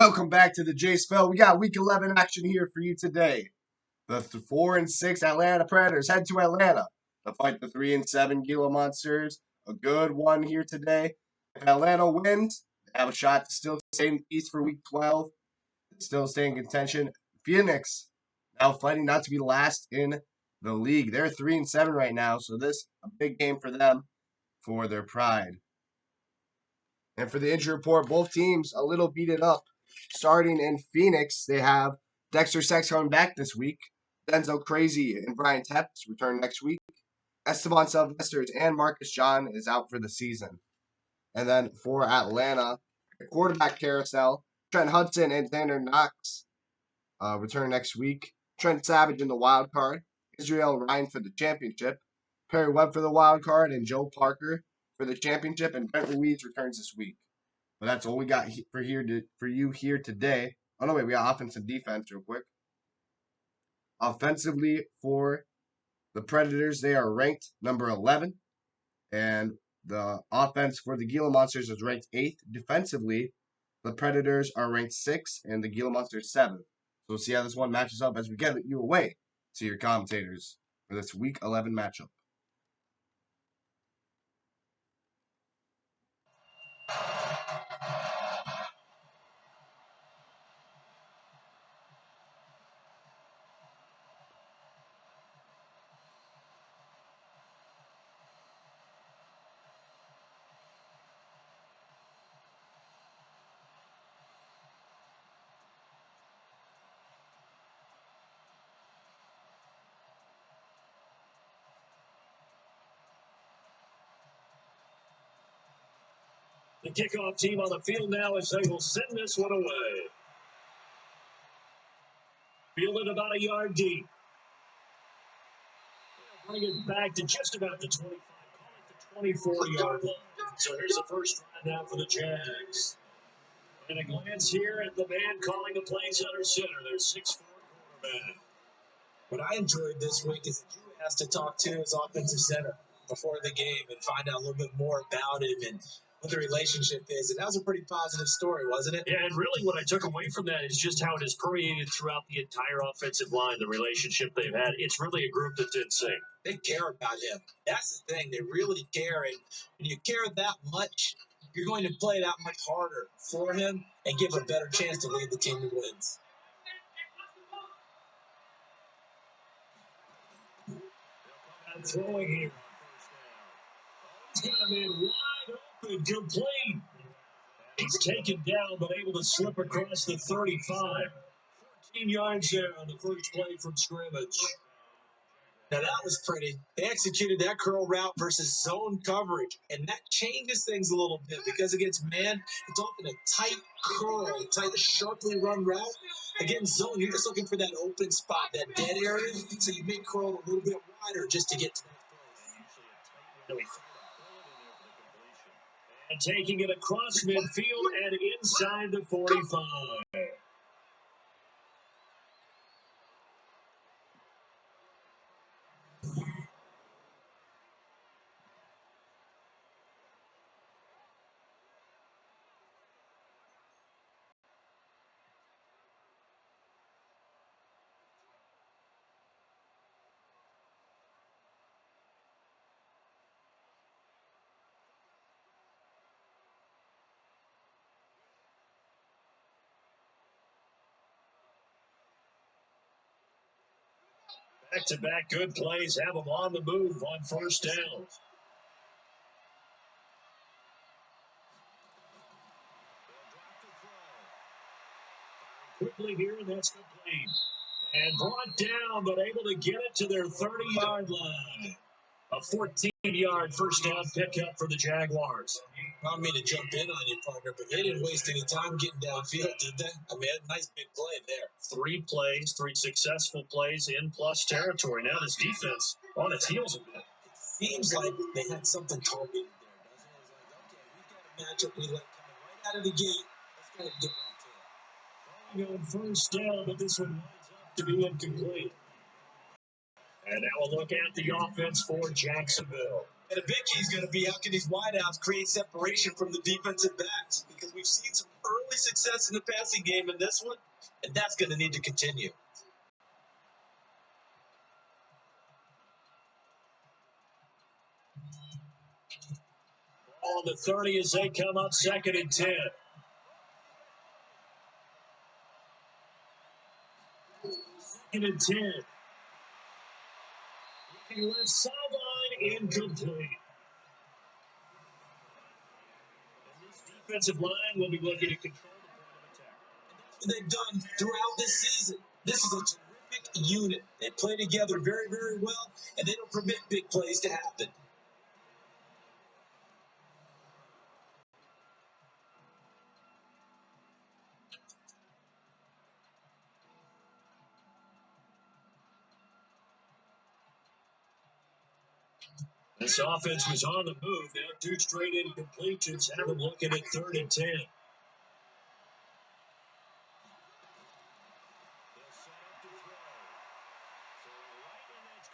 Welcome back to the J Spell. We got Week 11 action here for you today. The 4 and 6 Atlanta Predators head to Atlanta to fight the 3 and 7 Gila Monsters. A good one here today. If Atlanta wins, they have a shot to still stay in the East for Week 12. Still stay in contention. Phoenix now fighting not to be last in the league. They're 3 and 7 right now, so this a big game for them for their pride. And for the injury report, both teams a little beat up. Starting in Phoenix, they have Dexter Sex coming back this week. Denzel Crazy and Brian Tepps return next week. Esteban Sylvesters and Marcus John is out for the season. And then for Atlanta, the quarterback carousel, Trent Hudson and Xander Knox return next week. Trent Savage in the wild card. Israel Ryan for the championship. Perry Webb for the wild card and Joe Parker for the championship. And Brent Ruiz returns this week. But that's all we got for you here today. Oh no, wait, we got offense and defense real quick. Offensively for the Predators, they are ranked number 11, and the offense for the Gila Monsters is ranked 8th. Defensively, the Predators are ranked 6th, and the Gila Monsters 7th. So we'll see how this one matches up as we get you away to your commentators for this Week 11 matchup. The kickoff team on the field now as they will send this one away. Fielded about a yard deep. Bring it back to just about the 25, call it the 24-yard line. So here's the first drive now for the Jags. And a glance here at the man calling the plays under center. Their 6'4" quarterback. What I enjoyed this week is that you asked to talk to his offensive center before the game and find out a little bit more about him and what the relationship is. And that was a pretty positive story, wasn't it? Yeah, and really what I took away from that is just how it has permeated throughout the entire offensive line, the relationship they've had. It's really a group that's in sync. They care about him. That's the thing. They really care. And when you care that much, you're going to play that much harder for him and give a better chance to lead the team to wins. And throwing here. He's got him in wide open, complete. He's taken down, but able to slip across the 35. 14 yards there on the first play from scrimmage. Now that was pretty. They executed that curl route versus zone coverage, and that changes things a little bit because against man, it's often a tight curl, a tight, sharply run route. Against zone, you're just looking for that open spot, that dead area, so you make curl a little bit wider just to get to that place. And taking it across midfield and inside the 45. Back-to-back good plays have them on the move on first down. Quickly here, and that's complete. And brought down, but able to get it to their 30-yard line. A 14-yard first down pickup for the Jaguars. I don't mean to jump in on you, partner, but they didn't waste any time getting downfield, did they? I mean, a nice big play there. 3 plays, 3 successful plays in plus territory. Now this defense on its heels a bit. It seems like they had something targeted there, doesn't it? It was like, okay, we've got a matchup we like coming right out of the gate. Let's go get right to it. On first down, but this one winds up to be incomplete. And now a look at the offense for Jacksonville. And a big key is going to be how can these wideouts create separation from the defensive backs? Because we've seen some early success in the passing game in this one, and that's going to need to continue. On the 30 as they come up 2nd and 10. 2nd and 10. Looking left sideline, incomplete. And this defensive line will be looking to control the point of attack. That's what they've done throughout this season. This is a terrific unit. They play together very, very well, and they don't permit big plays to happen. This offense was on the move. Now 2 straight incompletions have them looking at 3rd and 10.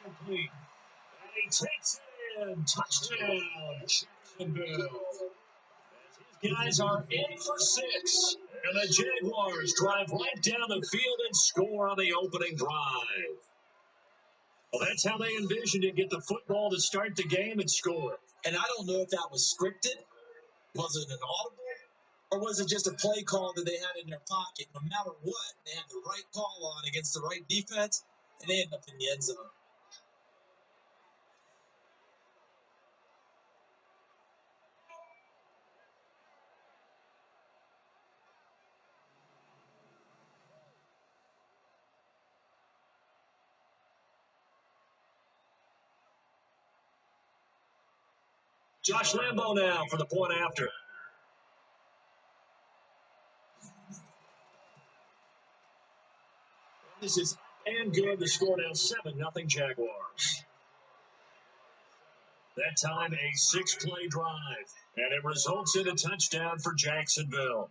Complete. And he takes it in. Touchdown, Jacksonville. His guys are in for 6. And the Jaguars drive right down the field and score on the opening drive. Well, that's how they envisioned it. Get the football to start the game and score. And I don't know if that was scripted. Was it an audible? Or was it just a play call that they had in their pocket? No matter what, they had the right call on against the right defense, and they ended up in the end zone. Josh Lambo now for the point after. This is and good. The score now 7-0 Jaguars. That time a 6-play drive. And it results in a touchdown for Jacksonville.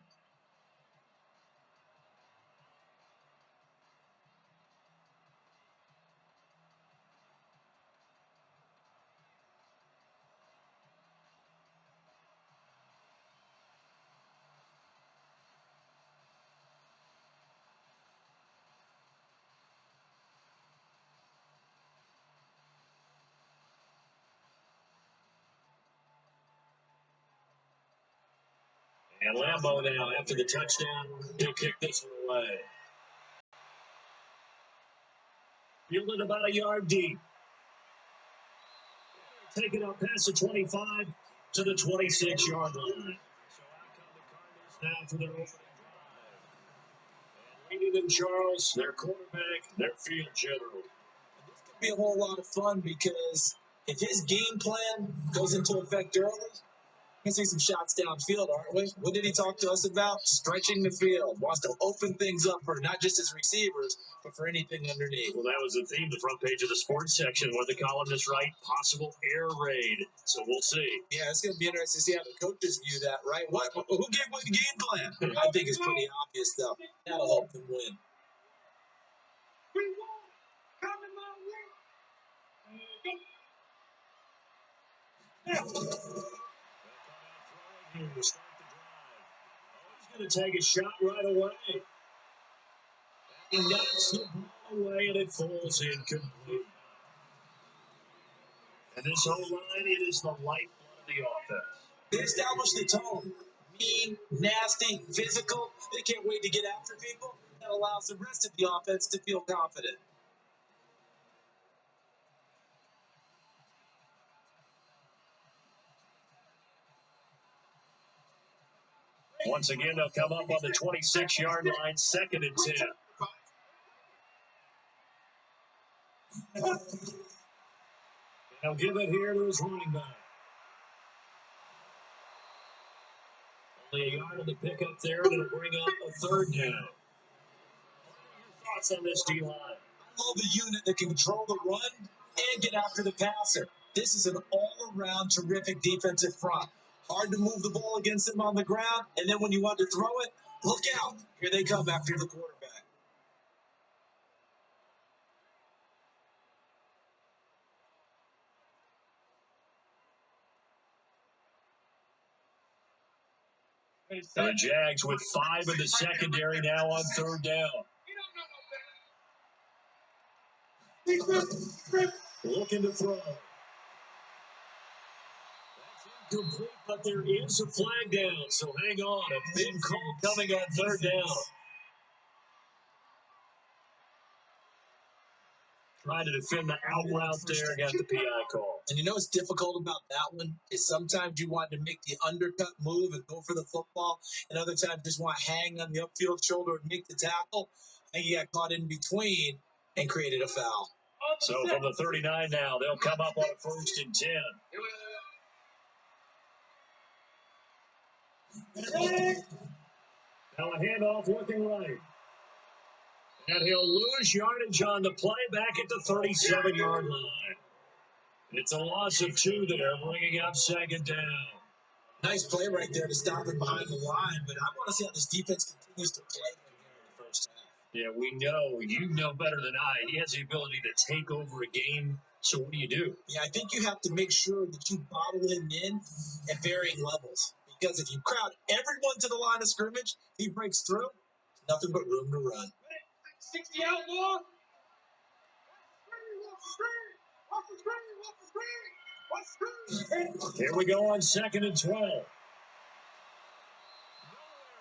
And Lambo now, after the touchdown, he'll kick this one away. Fielded about a yard deep. Taking up past the 25 to the 26-yard line. So out come the Cardinals now for their opening drive. And leading them, Charles, their quarterback, their field general. This could be a whole lot of fun because if his game plan goes into effect early, we can see some shots downfield, aren't we? What did he talk to us about? Stretching the field. Wants to open things up for not just his receivers, but for anything underneath. Well, that was the theme, the front page of the sports section, where the columnists write possible air raid. So we'll see. Yeah, it's going to be interesting to see how the coaches view that, right? Who gave what game plan? I think it's pretty obvious, though. That'll help them win. He's going to take a shot right away. He knocks the ball away, and it falls incomplete. And this whole line, it is the lifeblood of the offense. They established the tone. Mean, nasty, physical. They can't wait to get after people. That allows the rest of the offense to feel confident. Once again, they'll come up on the 26-yard line, 2nd and 10. They'll give it here to his running back. Only a yard on the pickup there, and it'll bring up a 3rd down. What are your thoughts on this D-line? I love a unit that can control the run and get after the passer. This is an all-around terrific defensive front. Hard to move the ball against them on the ground, and then when you want to throw it, look out. Here they come after the quarterback. The Jags with 5 in the secondary now on third down. Looking to throw. Complete, but there is a flag down, so hang on. A big call coming on third down. Trying to defend the out route there, got the PI call. And you know what's difficult about that one is sometimes you want to make the undercut move and go for the football, and other times just want to hang on the upfield shoulder and make the tackle, and you got caught in between and created a foul. So from the 39 now, they'll come up on a 1st and 10. Now a handoff looking right. And he'll lose yardage on the play back at the 37-yard line. It's a loss of 2 there, bringing up 2nd down. Nice play right there to stop him behind the line, but I want to see how this defense continues to play here in the first half. Yeah, we know. You know better than I. He has the ability to take over a game. So what do you do? Yeah, I think you have to make sure that you bottle him in at varying levels. Because if you crowd everyone to the line of scrimmage, he breaks through, nothing but room to run. 60 outlaw. Here we go on 2nd and 12. Nowhere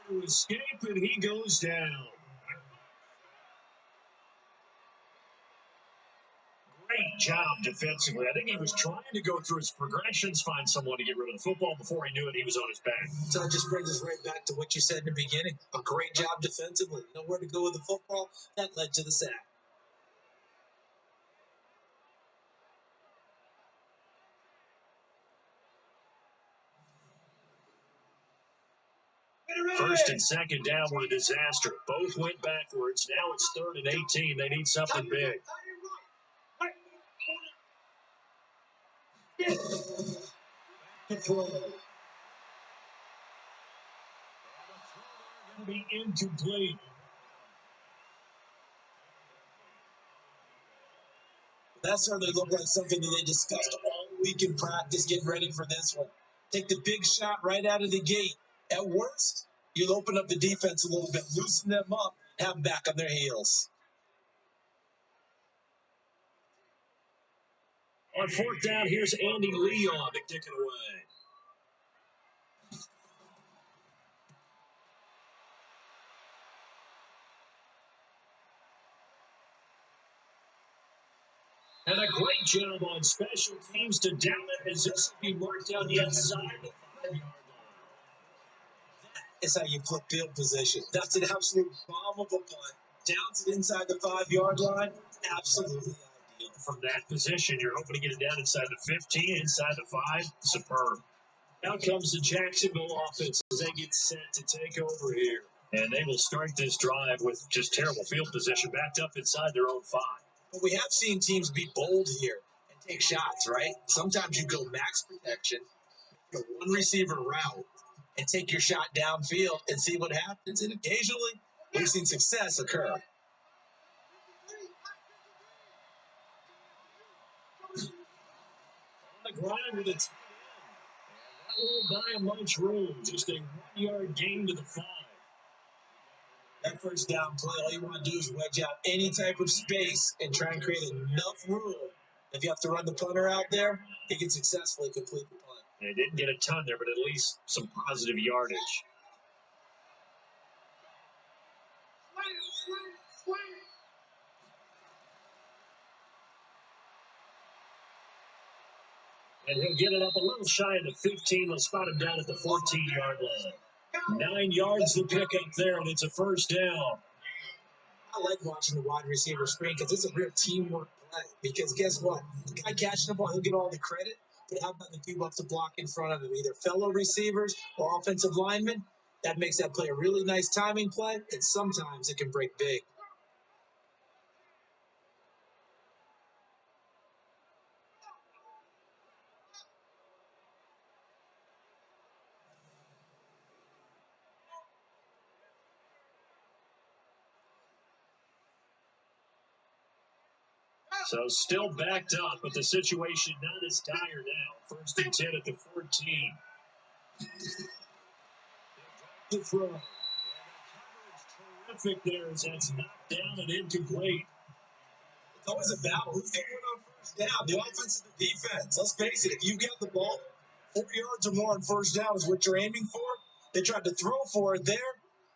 to escape, and he goes down. Great job defensively. I think he was trying to go through his progressions, find someone to get rid of the football. Before he knew it, he was on his back. So it just brings us right back to what you said in the beginning. A great job defensively. Nowhere to go with the football. That led to the sack. First and second down were a disaster. Both went backwards. Now it's 3rd and 18. They need something big. Control. Going to be incomplete. That certainly looked like something that they discussed all week in practice, getting ready for this one. Take the big shot right out of the gate. At worst, you'll open up the defense a little bit, loosen them up, have them back on their heels. On 4th down, here's Andy Leon to kick it away. And a great job on special teams to down it as this will be marked down the outside the 5-yard line. Is how you flip field position. That's an absolute bomb of a punt. Downs it inside the 5-yard line. Absolutely ideal. From that position, you're hoping to get it down inside the 15, inside the 5. Superb. Now comes the Jacksonville offense as they get set to take over here. And they will start this drive with just terrible field position backed up inside their own 5. But we have seen teams be bold here and take shots, right? Sometimes you go max protection, go one receiver route, and take your shot downfield and see what happens. And occasionally, we've seen success occur. On the ground with it. That won't buy him much room. Just a 1-yard gain to the 5. That first down play, all you want to do is wedge out any type of space and try and create enough room. If you have to run the punter out there, he can successfully complete the punt. They didn't get a ton there, but at least some positive yardage. And he'll get it up a little shy of the 15. They'll spot him down at the 14-yard line. 9 yards to pick up there, and it's a first down. I like watching the wide receiver screen because it's a real teamwork play. Because guess what? The guy catching the ball, he'll get all the credit. But how about the people up to block in front of him, either fellow receivers or offensive linemen? That makes that play a really nice timing play, and sometimes it can break big. So still backed up, but the situation not as dire now. 1st and 10 at the 14. To throw. And the coverage terrific there as that's knocked down and incomplete. It's always a battle. Who's going to win on first down? The offense or the defense? Let's face it, if you get the ball, 4 yards or more on first down is what you're aiming for. They tried to throw for it there.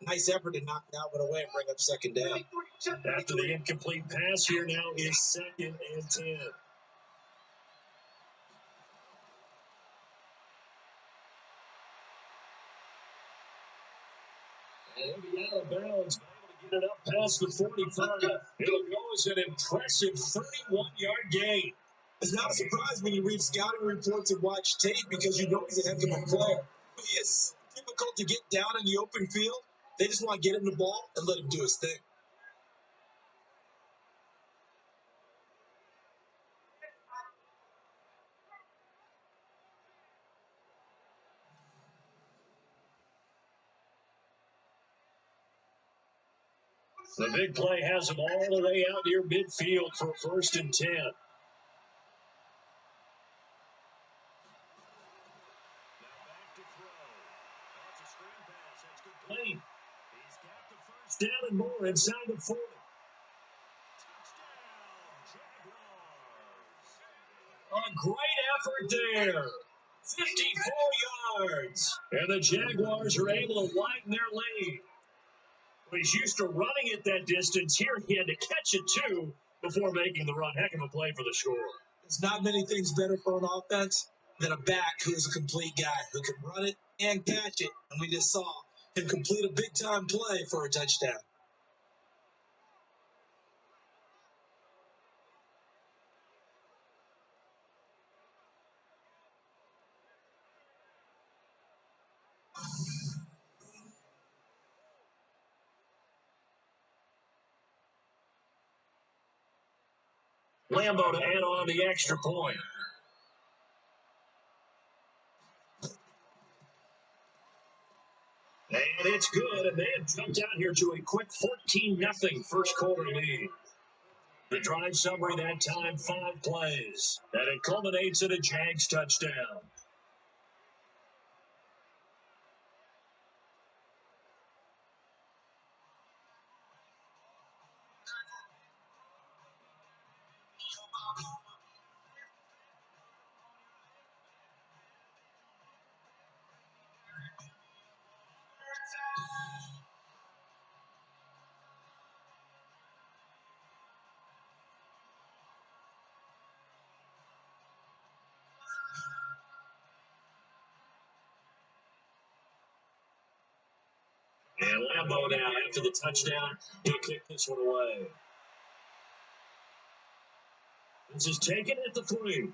Nice effort to knock that one away and bring up second down. After the incomplete pass, here now is 2nd and 10. And he'll be out of bounds. Able to get it up past the 45. It'll go as an impressive 31-yard gain. It's not a surprise when you read scouting reports and watch tape because you know he's a heck of a player. But he is so difficult to get down in the open field. They just want to get him the ball and let him do his thing. The big play has him all the way out near midfield for 1st and 10. He's got the first down and more inside the 40. Touchdown, Jaguars. A great effort there. 54 yards. And the Jaguars are able to widen their lead. He's used to running it that distance. Here he had to catch it too before making the run. Heck of a play for the score. There's not many things better for an offense than a back who's a complete guy who can run it and catch it. And we just saw him complete a big-time play for a touchdown. Lambo to add on the extra point. And it's good, and they have jumped out here to a quick 14-0 first quarter lead. The drive summary that time, 5 plays. And it culminates in a Jags touchdown. And Lambo now, after the touchdown, he'll kick this one away. This is taken at the 3.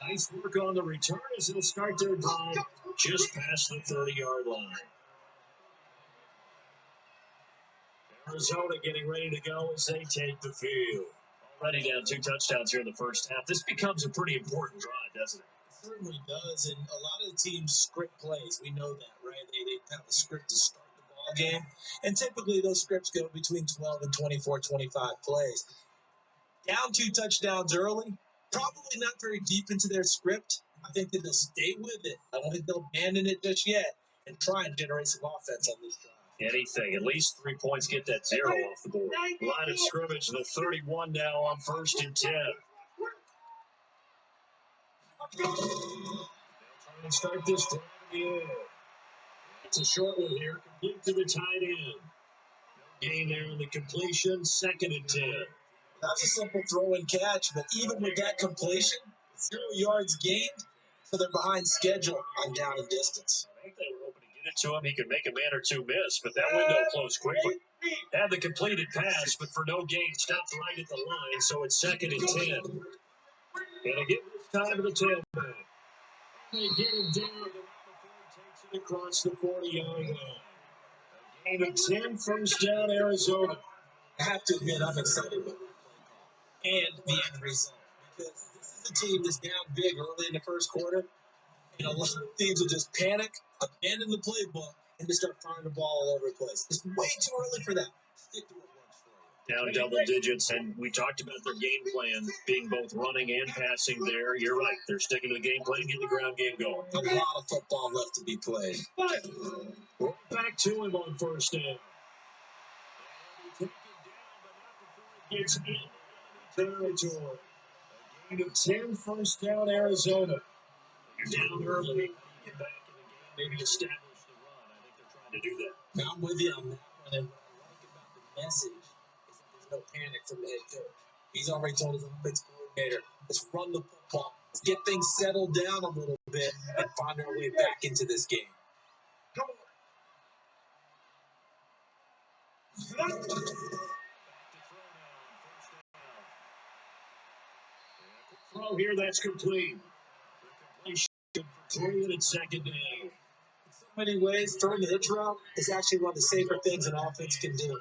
Nice work on the return as they'll start their drive just past the 30-yard line. Arizona getting ready to go as they take the field. Already down 2 touchdowns here in the first half. This becomes a pretty important drive, doesn't it? It certainly does, and a lot of the teams script plays. We know that, right? They have a script to start the ball game, and typically those scripts go between 12 and 24, 25 plays. Down 2 touchdowns early, probably not very deep into their script. I think that they'll stay with it. I don't think they'll abandon it just yet and try and generate some offense on this drive. Anything. At least 3 points, get that 0 off the board. Line of scrimmage, the 31 now on 1st and 10. They'll try and start this drive in the air. It's a short one here, complete to the tight end. Gain there on the completion, 2nd and 10. That's a simple throw and catch, but even with that completion, 0 yards gained, so they're behind schedule on down and distance. I think they were hoping to get it to him. He could make a man or 2 miss, but that window closed quickly. Had the completed pass, but for no gain, stopped right at the line, so it's 2nd and 10. And again, this time to the tailback. They get him down, but not before he takes it across the 40-yard line. A gain of 10, first down, Arizona. I have to admit, I'm excited about the play call and the end result because this is a team that's down big early in the first quarter, and a lot of teams will just panic, abandon the playbook, and just start firing the ball all over the place. It's way too early for that. Stick to what works for you. Down double digits, and we talked about their game plan being both running and passing there. You're right. They're sticking to the game plan, getting the ground game going. A lot of football left to be played. Roll back to him on first down. Take it down, but not before it gets in territory. A gain of 10, first down, Arizona. You're down early. Get back in the game, maybe establish the run. I think they're trying to do that. Now I'm with you on that one. And what I like about the message is that there's no panic from the head coach. He's already told his offensive coordinator, let's run the football. Let's get things settled down a little bit and find our way back into this game. Come on. Throw here, that's complete. Completion for 3 and it's second down. In so many ways, throwing the hitch route is actually one of the safer things an offense can do.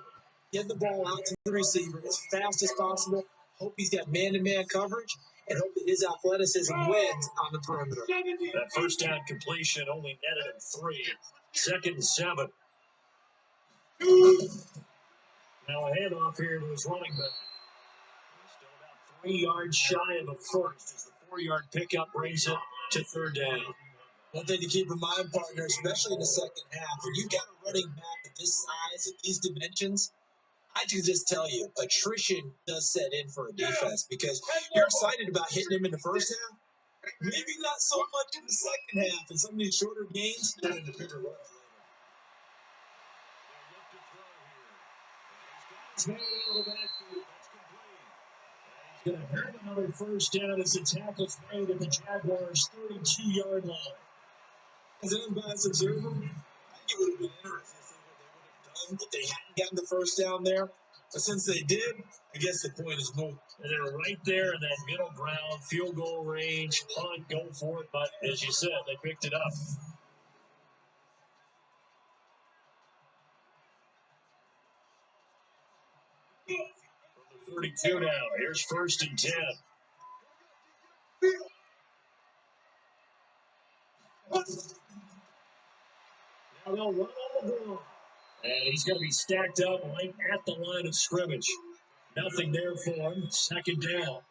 Get the ball out to the receiver as fast as possible. Hope he's got man-to-man coverage, and hope that his athleticism wins on the perimeter. That first down completion only netted him 3. Second and 7. Now a handoff here to his running back. Still about 3 yards shy of the first as the 4-yard pickup brings it to third down. One thing to keep in mind, partner, especially in the second half, when you've got a running back of this size, at these dimensions, I can just tell you, attrition does set in for a defense because you're excited about hitting him in the first half. Maybe not so much in the second half and some of these shorter gains. Not in the bigger runs later. He's going to have another first down as the tackle's made at the Jaguars' 32-yard line. As an unbiased observer, I think it would have been interesting to see what they would have done if they hadn't gotten the first down there. But since they did, I guess the point is moved. And they're right there in that middle ground, field goal range, punt, go for it. But as you said, they picked it up. From the 32 now. Here's first and 10. Now they'll run on the ball. And he's going to be stacked up right at the line of scrimmage. Nothing there for him. Second down.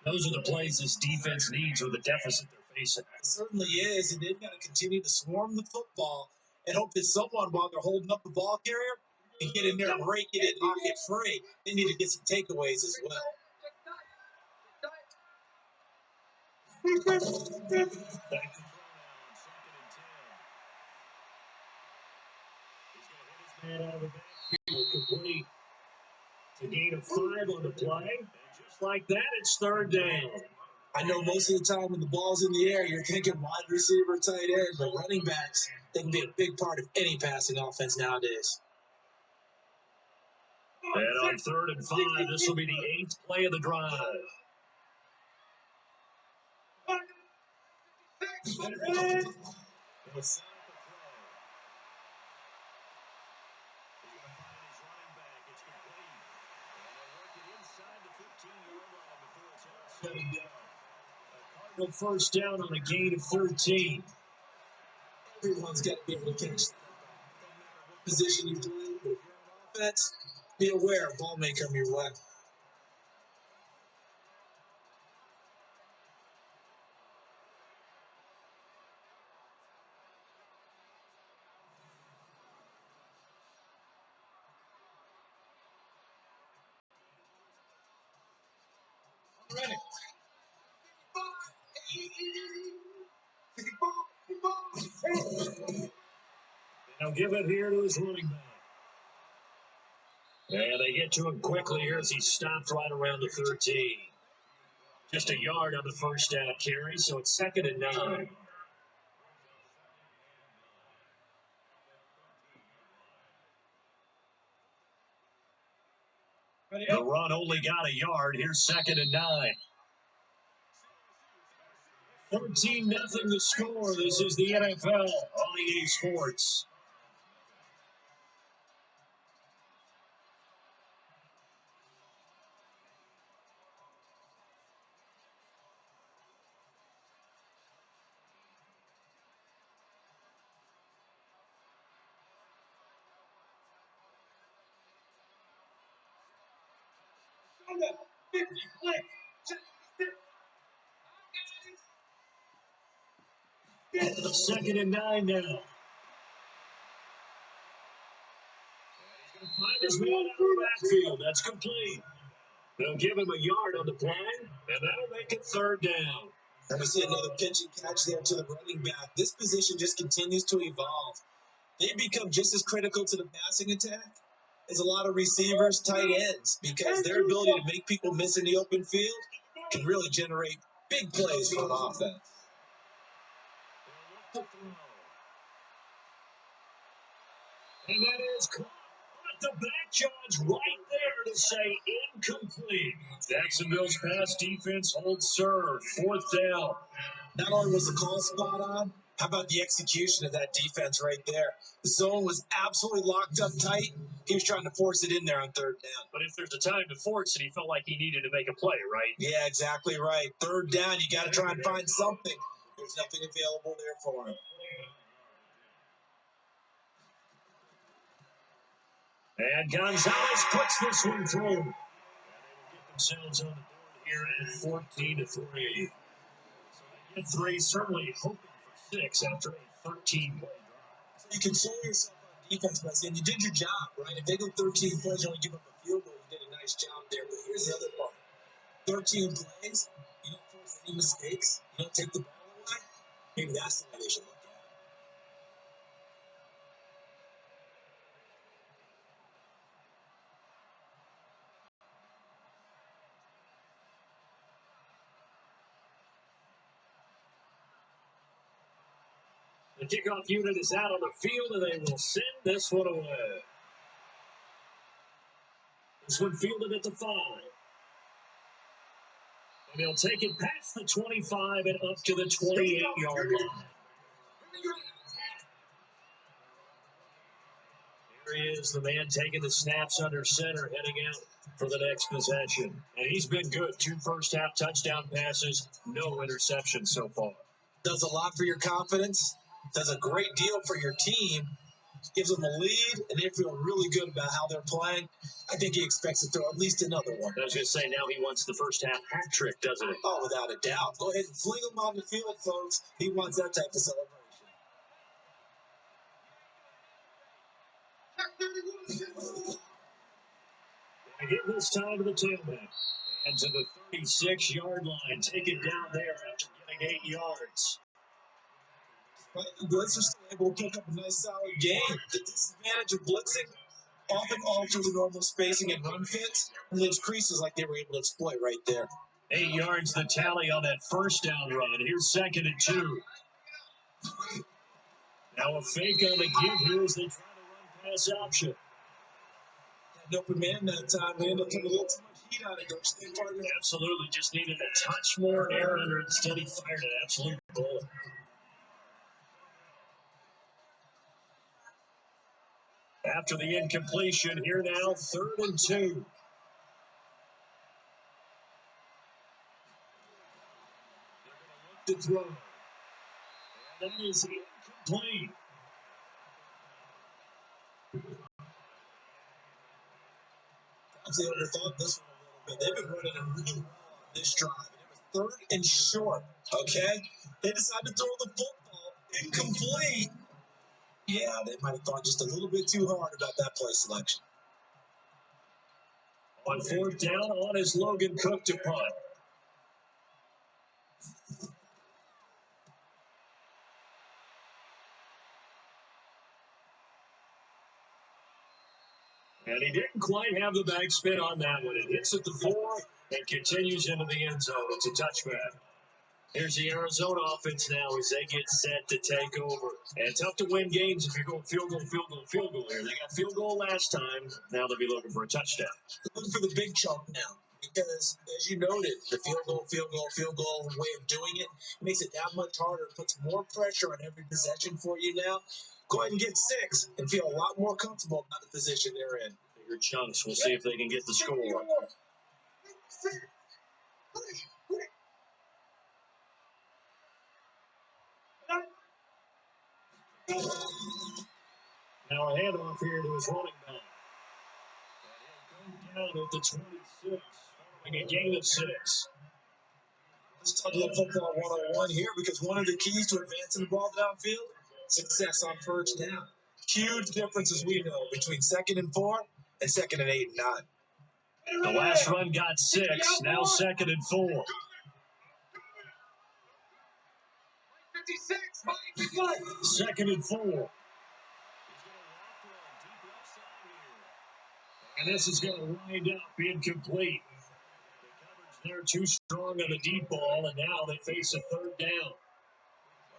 Those are the plays this defense needs with the deficit they're facing. It certainly is, and they've got to continue to swarm the football and hope that someone, while they're holding up the ball carrier, can get in there and break it and knock it free. They need to get some takeaways as well. Man out of the backfield, complete. It's a gain of 5 on the play. And just like that, it's third down. I know most of the time when the ball's in the air, you're thinking wide receiver, tight end, but running backs, they can be a big part of any passing offense nowadays. And on third and 5, this will be the 8th play of the drive. First down on a gain of 13. Everyone's got to be able to catch the position you play. But if you're on offense, be aware, ball may come your way. Ready. Now give it here to his running back. And they get to him quickly here as he stopped right around the 13. Just a yard on the first down carry, so it's second and 9. The run only got a yard. Here's second and 9. 13-0 the score. This is the NFL on EA Sports. Second and 9 now. Find his man out of the backfield. That's complete. They'll give him a yard on the play, and that'll make it third down. And we see another pitch and catch there to the running back. This position just continues to evolve. They become just as critical to the passing attack as a lot of receivers, tight ends, because their ability to make people miss in the open field can really generate big plays for an offense. And that is caught. But the back judge right there to say incomplete. Jacksonville's pass defense holds serve. Fourth down. Not only was the call spot on, how about the execution of that defense right there? The zone was absolutely locked up tight. He was trying to force it in there on third down. But if there's a time to force it, he felt like he needed to make a play, right? Yeah, exactly right. Third down, you got to try and find something. There's nothing available there for him. And Gonzalez puts this one through. And they will get themselves on the board here at 14-3. So they get 3, certainly hoping for 6 after a 13-play drive. So you console yourself on defense by saying you did your job, right? If they go 13 plays, you only give up a field goal, you did a nice job there. But here's the other part. 13 plays, you don't force any mistakes, you don't take the ball away. Maybe that's the way they should look at it. The kickoff unit is out on the field, and they will send this one away. This one fielded at the 5. And he'll take it past the 25 and up to the 28-yard line. Here he is, the man taking the snaps under center, heading out for the next possession. And he's been good. 2 first-half touchdown passes, no interceptions so far. Does a lot for your confidence, does a great deal for your team, gives them a lead, and they feel really good about how they're playing. I think he expects to throw at least another one. I was going to say, now he wants the first-half hat trick, doesn't he? Oh, without a doubt. Go ahead and fling him on the field, folks. He wants that type of celebration. They give this time to the tailback. And to the 36-yard line. Take it down there after getting 8 yards. But the Blitz are still able to pick up a nice solid game. The disadvantage of blitzing often alters the normal spacing and run fits, and leaves creases like they were able to exploit right there. 8 yards the tally on that first down run. Here's 2nd and 2. Now a fake on the give here as they try to run pass option. An open man that time. They end up putting a little too much heat on it. Don't you think, partner? Absolutely. Just needed a touch more air under it. Instead, he fired an absolute bullet. After the incompletion, here now, 3rd and 2. They're going to look to throw. And that is incomplete. They overthought this one a little bit. They've been running a really well on this drive. And it was 3rd and short, okay? They decided to throw the football incomplete. Yeah, they might have thought just a little bit too hard about that play selection. On 4th down, on is Logan Cook to punt. And he didn't quite have the backspin on that one. It hits at the 4 and continues into the end zone. It's a touchback. Here's the Arizona offense now as they get set to take over. And tough to win games if you're going field goal, field goal, field goal here. They got field goal last time. Now they'll be looking for a touchdown. Looking for the big chunk now. Because, as you noted, the field goal way of doing it makes it that much harder. Puts more pressure on every possession for you now. Go ahead and get 6 and feel a lot more comfortable about the position they're in. Bigger chunks. We'll see if they can get the score. Now a handoff here to his running back. And he'll go down at the 26. A gain of 6. Let's talk about football 101 here because one of the keys to advancing the ball downfield, success on first down. Huge difference, as we know, between 2nd and 4 and 2nd and 8 and 9. The last run got 6. Now 2nd and 4. 2nd and 4. And this is going to wind up incomplete. They're too strong on the deep ball, and now they face a 3rd down.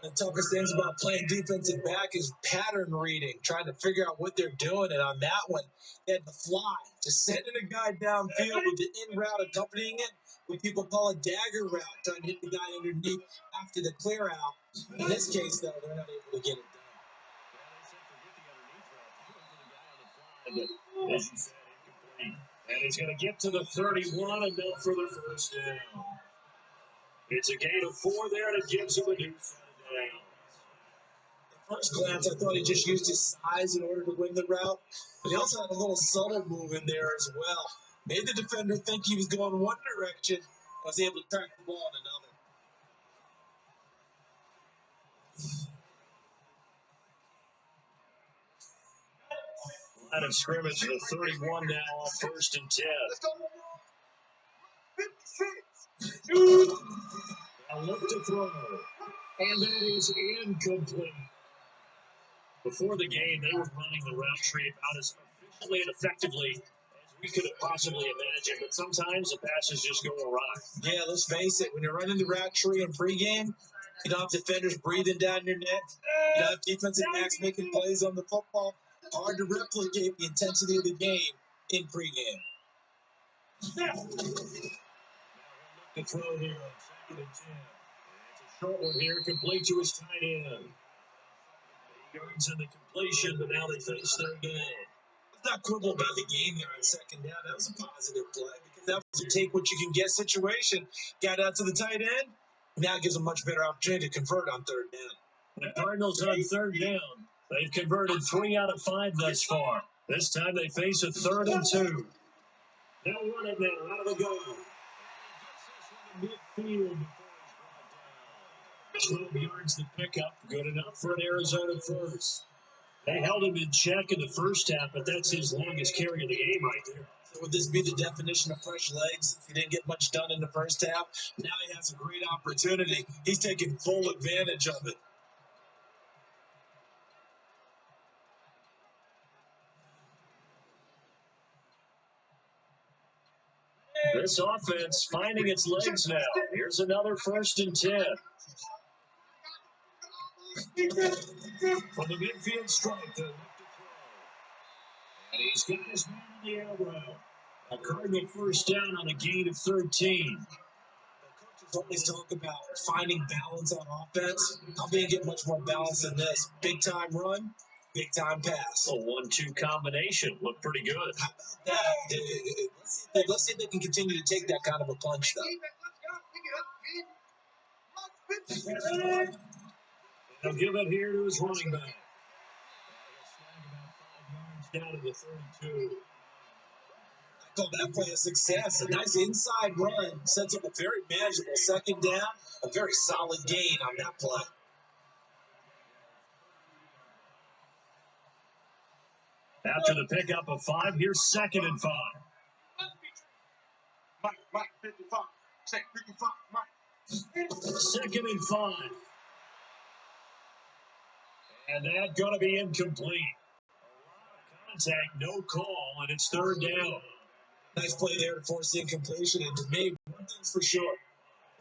The toughest things about playing defensive back is pattern reading, trying to figure out what they're doing. And on that one, they had to fly, just sending a guy downfield with the in route accompanying it, what people call a dagger route, trying to hit the guy underneath after the clear out. In this case, though, they're not able to get it done. As you said, incomplete. And he's going to get to the 31 and go for the first down. It's a gain of 4 there, and it gives him a new set of downs. At first glance, I thought he just used his size in order to win the route, but he also had a little subtle move in there as well. Made the defender think he was going one direction, was able to track the ball in another. Line of scrimmage, the 31 now on 1st and 10. A look to throw, and that is incomplete. Before the game, they were running the route tree about as efficiently and effectively as we could have possibly imagined, but sometimes the passes just go awry. Yeah, let's face it, when you're running the route tree in pregame, you don't have defenders breathing down your neck. You don't have defensive backs making plays on the football. Hard to replicate the intensity of the game in pregame. The throw here on 2nd and 10. It's a short one here, complete to his tight end. 8 yards in the completion, but now they face 3rd down. Let's not quibble about the game there on 2nd down. That was a positive play because that was a take what you can get situation. Got out to the tight end. Now it gives them much better opportunity to convert on 3rd down. The Cardinals on 3rd down. They've converted 3 out of 5 thus far. This time they face a 3rd and 2. They'll run it now out of the goal. Midfield. 12 yards to pick up. Good enough for an Arizona first. They held him in check in the first half, but that's his longest carry of the game right there. So would this be the definition of fresh legs? If he didn't get much done in the first half, now he has a great opportunity. He's taking full advantage of it. This offense finding its legs now. Here's another 1st and 10. From the midfield strike, and he's got his man on the air route. A Cardinal first down on a gain of 13. Coaches always talk about finding balance on offense. How they get much more balance than this? Big time run, big time pass. A 1-2 combination looked pretty good. How about that? Let's see if they can continue to take that kind of a punch, though. They'll give it here to his running back. Down to the 32. I call that play a success. A nice inside run sets up a very manageable 2nd down. A very solid gain on that play. After the pickup of 5, here's 2nd and 5. Mike, 55. Say 55, Mike. 2nd and 5. And that's going to be incomplete. Contact, no call, and it's 3rd down. Nice play there to force the incompletion. And to me, one thing's for sure.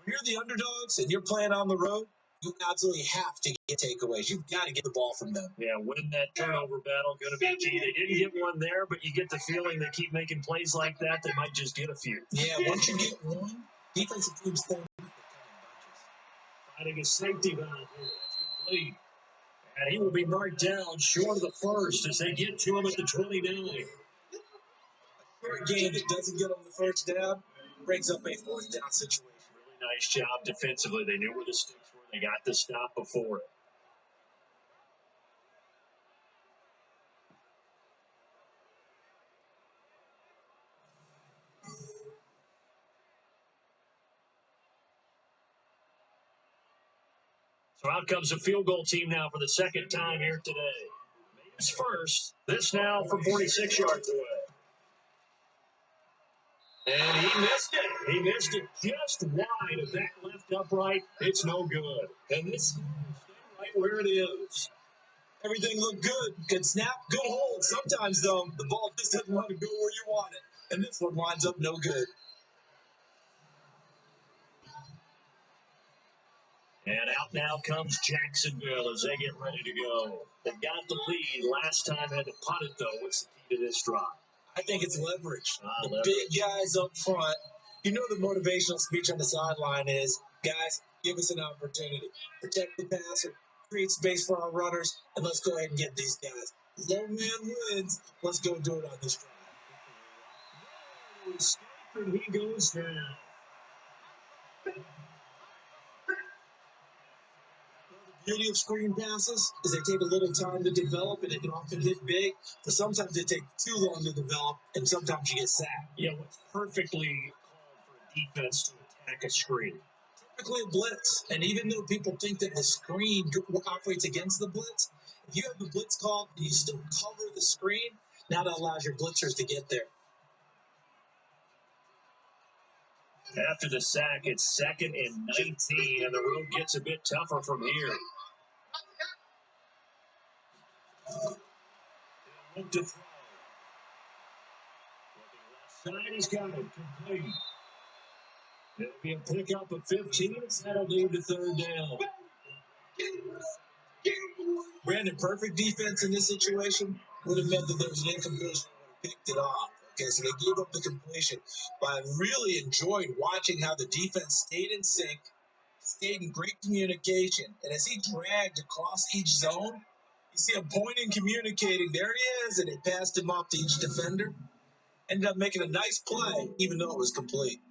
When you're the underdogs and you're playing on the road, you absolutely have to get takeaways. You've got to get the ball from them. Yeah, win that turnover battle, going to be key. They didn't get one there, but you get the feeling they keep making plays like that, they might just get a few. Yeah, once you get one, defensive teams think. Finding a safety valve here. That's complete. And he will be marked down short of the first as they get to him at the 29. For a game that doesn't get on the first down, brings up a 4th down situation. Really nice job defensively. They knew where the sticks were. They got the stop before it. So out comes the field goal team now for the second time here today. It's first. This now from 46 yards away. And he missed it. He missed it just wide of that left upright. It's no good. And this is right where it is. Everything looked good. Good snap, good hold. Sometimes, though, the ball just doesn't want to go where you want it. And this one winds up no good. And out now comes Jacksonville as they get ready to go. They got the lead. Last time had to punt it, though. What's the key to this drive? I think it's leverage. The Leverage. big guys up front. You know the motivational speech on the sideline is, guys, give us an opportunity. Protect the passer, create space for our runners, and let's go ahead and get these guys. Low man wins. Let's go do it on this drive. And he goes down. The beauty of screen passes is they take a little time to develop, and they can often get big, but sometimes they take too long to develop, and sometimes you get sacked. Yeah, what's perfectly called for a defense to attack a screen? Typically a blitz, and even though people think that the screen operates against the blitz, if you have the blitz called and you still cover the screen, now that allows your blitzers to get there. After the sack, it's 2nd and 19, and the road gets a bit tougher from here. Look to throw. Left side, he's got it complete. It'll be a pickup of 15. That'll lead to 3rd down. Brandon, perfect defense in this situation would have meant that there was an incompletion and picked it off. Okay, so they gave up the completion. But I really enjoyed watching how the defense stayed in sync, stayed in great communication. And as he dragged across each zone, you see him pointing, communicating. There he is, and it passed him off to each defender. Ended up making a nice play, even though it was complete.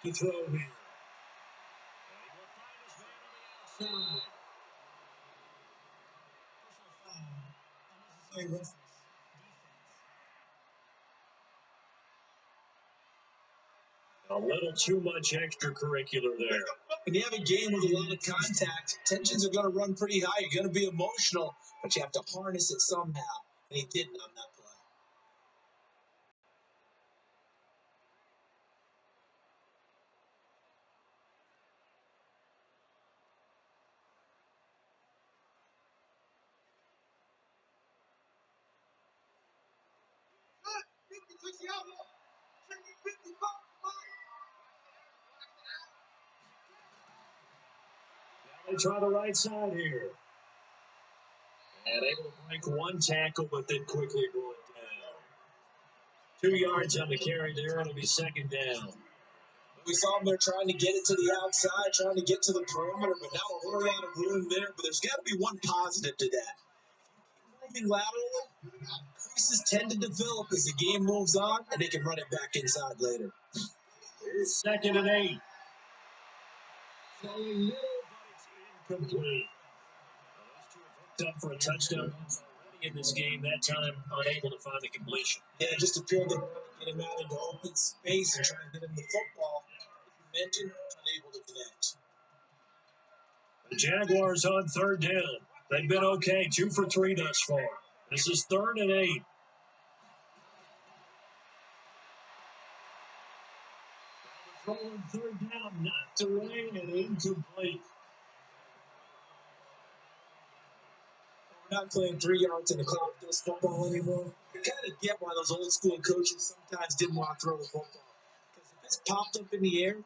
To throw here. A little too much extracurricular there. When you have a game with a lot of contact, tensions are going to run pretty high. You're going to be emotional, but you have to harness it somehow. And he didn't on that play. They try the right side here. And able to break one tackle, but then quickly brought down. 2 yards on the carry there. It'll be 2nd down. We saw them there trying to get it to the outside, trying to get to the perimeter, but now a whole lot of room there. But there's got to be one positive to that. Moving laterally, creases tend to develop as the game moves on, and they can run it back inside later. Here's 2nd and 8. Throwing middle, but it's incomplete. Those two have hooked up for a touchdown already in this game. That time, unable to find the completion. Yeah, it just appeared they wanted to get him out into open space and try and get him the football. You mentioned, unable to connect. The Jaguars on 3rd down. They've been okay, 2 for 3 thus far. This is 3rd and 8. Throwing 3rd down, knocked away and incomplete. We're not playing 3 yards in the cloud with this football anymore. You kind of get why those old school coaches sometimes didn't want to throw the football. Because if it's popped up in the air,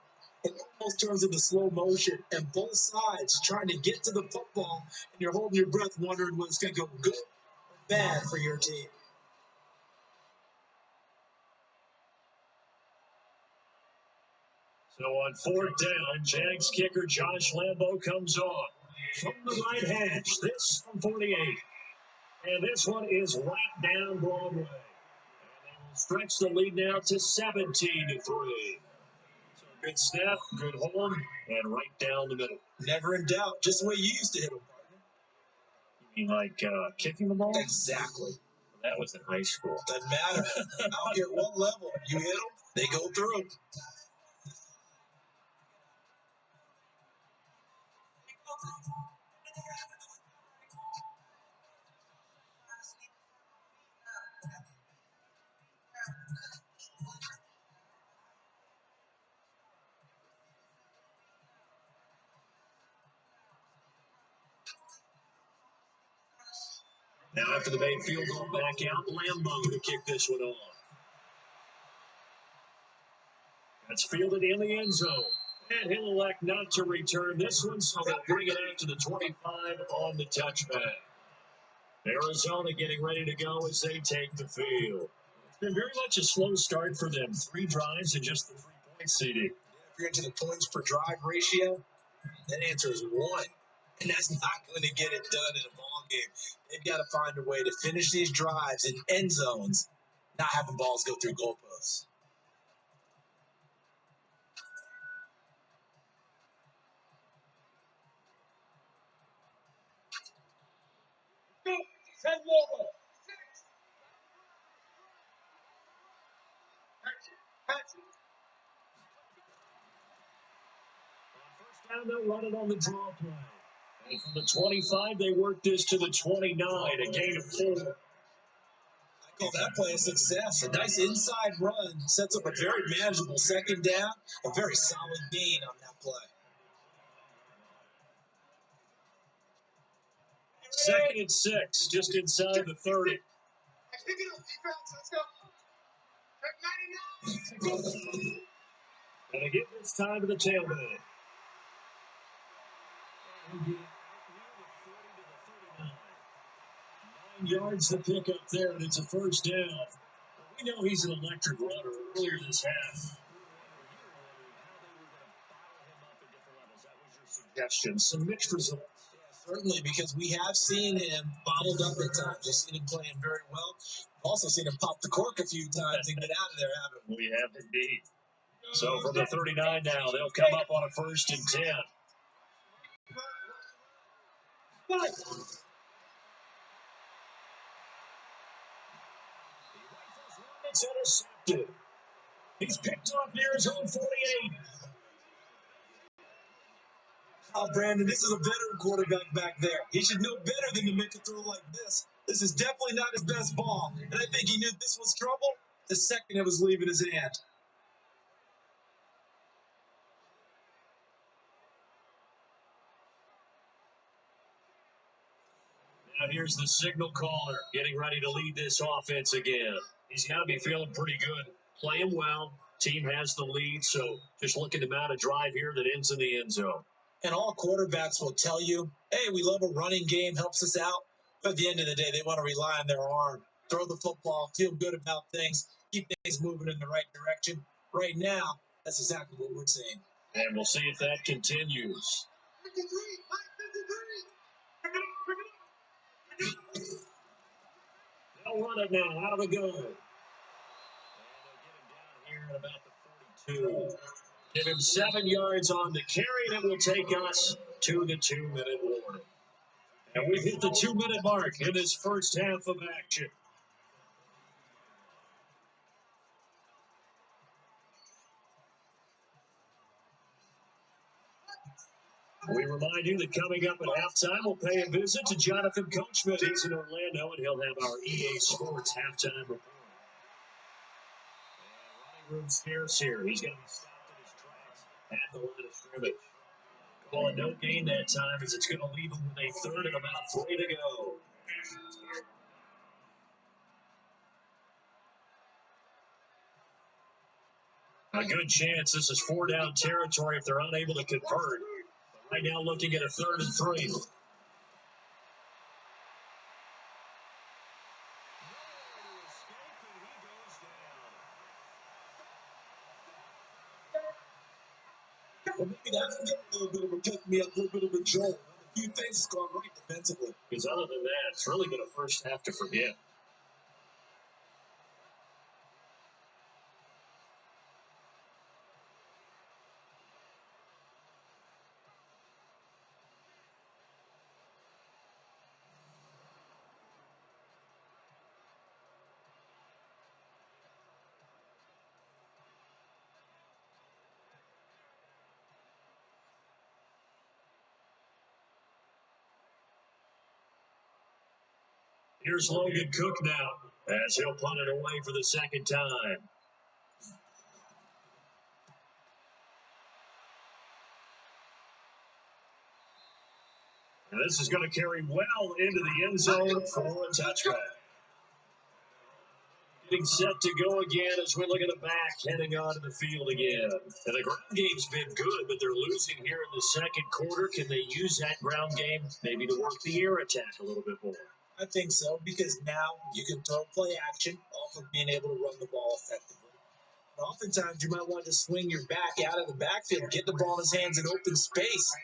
it almost turns into slow motion, and both sides trying to get to the football, and you're holding your breath wondering whether it's going to go good or bad for your team. So on 4th down, Jags kicker Josh Lambo comes on from the right hash. This from 48. And this one is right down Broadway. And they will stretch the lead now to 17-3. So good snap, good hold, and right down the middle. Never in doubt, just the way you used to hit them, partner. You mean like kicking the ball? Exactly. That was in high school. Doesn't matter. I don't care what level. You hit them, they go through. Now after the main field goal back out, Lambo to kick this one off. That's fielded in the end zone. And he'll elect not to return this one, so they'll bring it out to the 25 on the touchback. Arizona getting ready to go as they take the field. It's been very much a slow start for them. 3 drives and just the 3-point CD. If you're into the points per drive ratio, that answer is 1. And that's not going to get it done in a ball game. They've got to find a way to finish these drives in end zones, not having balls go through goalposts. Send Waldo. Patch it. First down, they'll run it on the draw play. And from the 25, they work this to the 29, a gain of 4. I call that play a success. A nice inside run sets up a very manageable second down, a very solid gain on that play. Second and 6, just inside the 30. Pick it up, defense. Let's go. Check 99. And they get this time to the tailback. 9 yards to pick up there, and it's a first down. We know he's an electric runner earlier this half. Suggestion, some mixed results. Certainly, because we have seen him bottled up at times. We've seen him playing very well. We've also seen him pop the cork a few times and get out of there, haven't we? We have indeed. So from the 39 now, they'll come up on a first and 10. It's intercepted. He's picked off near his own 48. Oh, Brandon, this is a veteran quarterback back there. He should know better than to make a throw like this. This is definitely not his best ball. And I think he knew this was trouble the second it was leaving his hand. Now here's the signal caller getting ready to lead this offense again. He's got to be feeling pretty good. Playing well. Team has the lead, so just looking to mount a drive here that ends in the end zone. And all quarterbacks will tell you, hey, we love a running game, helps us out. But at the end of the day, they want to rely on their arm, throw the football, feel good about things, keep things moving in the right direction. Right now, that's exactly what we're seeing. And we'll see if that continues. 53. 53. Pick it up. Pick it up. They'll run it now out of the gun. And they'll get him down here at about the 42. Give him 7 yards on the carry, and it will take us to the 2-minute warning. And we've hit the 2-minute mark in this first half of action. We remind you that coming up at halftime, we'll pay a visit to Jonathan Coachman. He's in Orlando, and he'll have our EA Sports halftime report. And running room scarce here. He's going to be stopped in his tracks at the line of scrimmage. Call it no gain that time, as it's going to leave him with a third and about 3 to go. A good chance this is 4-down territory if they're unable to convert. But right now looking at a 3rd and 3. Well, maybe that's a little bit of a pick me up, a little bit of a jolt. A few things has gone right defensively. Because other than that, it's really been a first half to forget. Here's Logan Cook now, as he'll punt it away for the second time. And this is going to carry well into the end zone for a touchback. Getting set to go again as we look at the back, heading onto the field again. And the ground game's been good, but they're losing here in the second quarter. Can they use that ground game maybe to work the air attack a little bit more? I think so, because now you can throw play action off of being able to run the ball effectively. But oftentimes you might want to swing your back out of the backfield, get the ball in his hands in open space,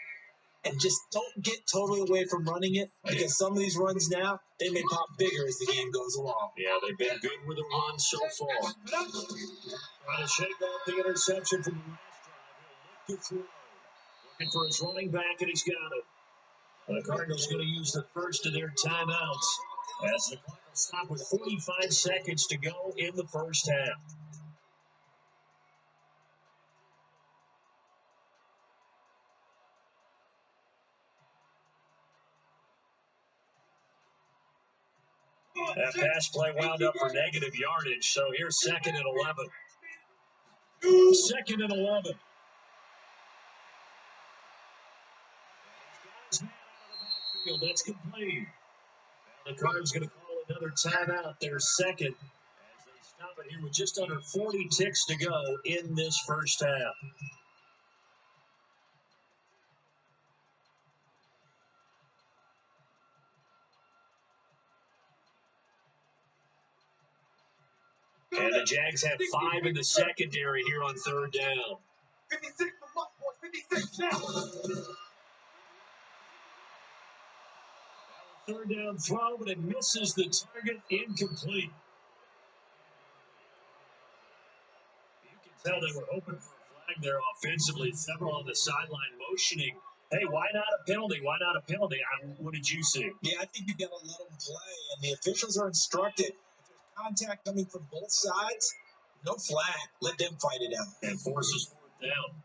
and just don't get totally away from running it, because some of these runs now, they may pop bigger as the game goes along. Yeah, they've been good with the run so far. Trying to shake off the interception from the last drive. He'll look to throw. Looking for his running back, and he's got it. The Cardinals going to use the first of their timeouts as the clock will stop with 45 seconds to go in the first half. That pass play wound up for negative yardage, so here's 2nd and 11. 2nd and 11. That's complete. The Cards going to call another timeout, their second, as they stop it here with just under 40 ticks to go in this first half. And the Jags have 5 in the secondary here on 3rd down. 56 from Musk Boy, 56 now. 3rd down throw, but it misses the target, incomplete. You can tell they were hoping for a flag there offensively. Several on the sideline motioning. Hey, why not a penalty? Why not a penalty? What did you see? Yeah, I think you got to let them play, and the officials are instructed. If there's contact coming from both sides, no flag. Let them fight it out. And forces 4th down.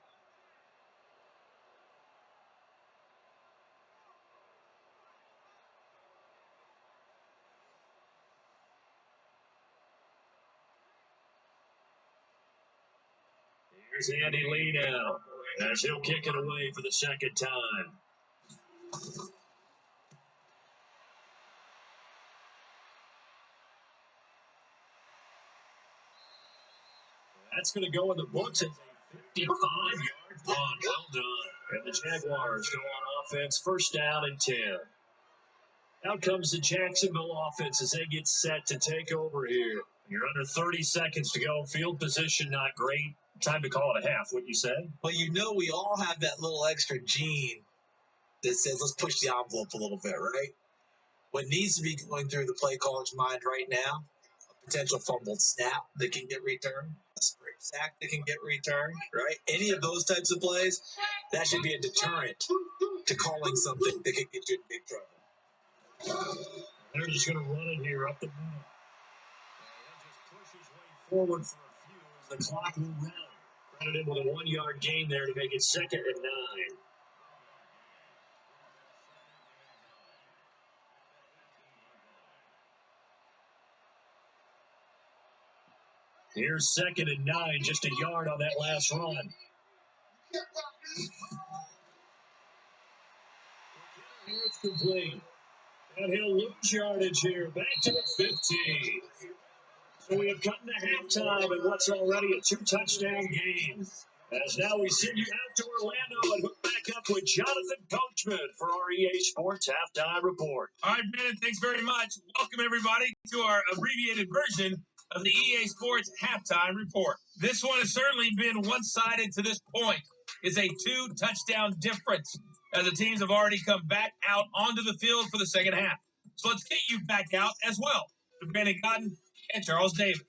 Here's Andy Lee now, as he'll kick it away for the second time. That's going to go in the books as a 55-yard punt. Well done. And the Jaguars go on offense, 1st down and 10. Out comes the Jacksonville offense as they get set to take over here. You're under 30 seconds to go. Field position not great. Time to call it a half, wouldn't you say? Well, you know we all have that little extra gene that says let's push the envelope a little bit, right? What needs to be going through the play caller's mind right now, a potential fumbled snap that can get returned, a strip sack that can get returned, right? Any of those types of plays, that should be a deterrent to calling something that could get you in big trouble. They're just going to run it here up the middle. He'll just push his way forward for a few as the clock will run. Credited with a 1-yard gain there to make it 2nd and 9. Here's 2nd and 9, just a yard on that last run. Here it's complete. And he'll lose yardage here. Back to the 15. So we have come to halftime in what's already a 2-touchdown game. As now we send you out to Orlando and hook back up with Jonathan Coachman for our EA Sports Halftime Report. All right, Brandon, thanks very much. Welcome, everybody, to our abbreviated version of the EA Sports Halftime Report. This one has certainly been one-sided to this point. It's a 2-touchdown difference as the teams have already come back out onto the field for the second half. So let's get you back out as well to Brandon Cotton and Charles Davis.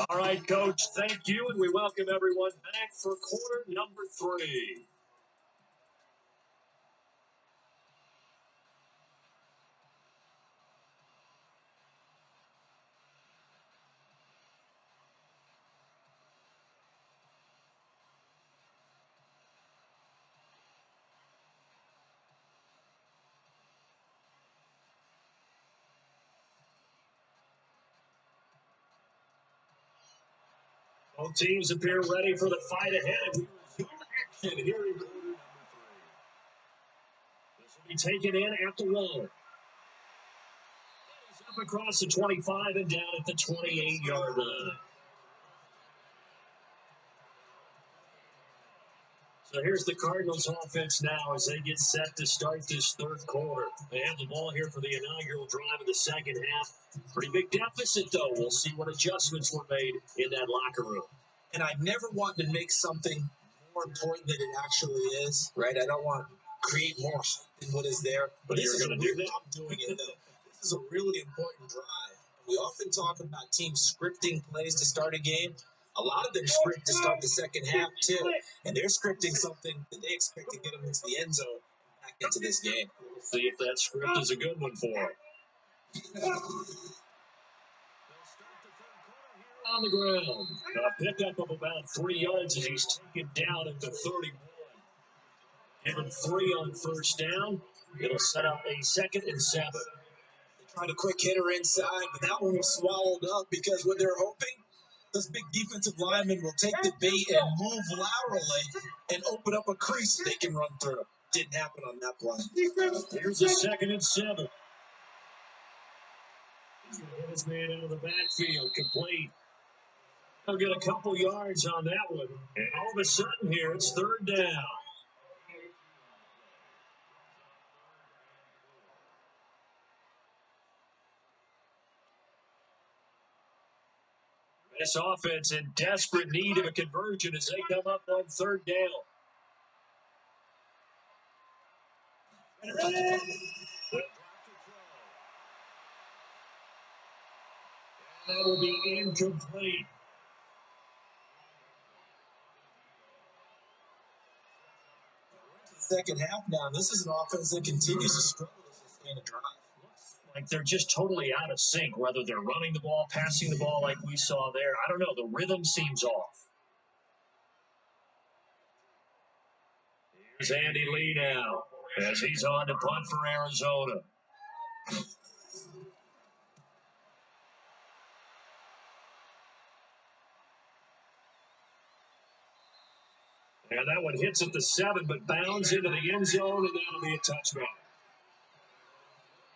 All right, Coach, thank you, and we welcome everyone back for quarter number 3. Both teams appear ready for the fight ahead. We resume action here in quarter number 3. This will be taken in at the wall. He's up across the 25 and down at the 28-yard line. So here's the Cardinals offense now as they get set to start this third quarter. They have the ball here for the inaugural drive of the second half. Pretty big deficit, though. We'll see what adjustments were made in that locker room. And I never want to make something more important than it actually is, right? I don't want to create more than what is there. But you're going to do that? I'm doing it, though. This is a really important drive. We often talk about teams scripting plays to start a game. A lot of them script to start the second half, too. And they're scripting something that they expect to get them into the end zone back into this game. We'll see if that script is a good one for them. On the ground. A pickup of about 3 yards as he's taken down at the 31. Given 3 on first down. It'll set up a 2nd and 7. They tried a quick hitter inside, but that one was swallowed up because what they're hoping, those big defensive linemen will take the bait and move laterally and open up a crease they can run through. Didn't happen on that play. Here's a 2nd and 7. He's going to hit his man out of the backfield, complete. He'll get a couple yards on that one. And all of a sudden here, it's 3rd down. This offense in desperate need of a conversion as they come up on 3rd down. That will be incomplete. Second half now. This is an offense that continues to struggle to sustain a drive. Like they're just totally out of sync, whether they're running the ball, passing the ball like we saw there. I don't know. The rhythm seems off. Here's Andy Lee now as he's on to punt for Arizona. And that one hits at the 7, but bounds into the end zone, and that'll be a touchback.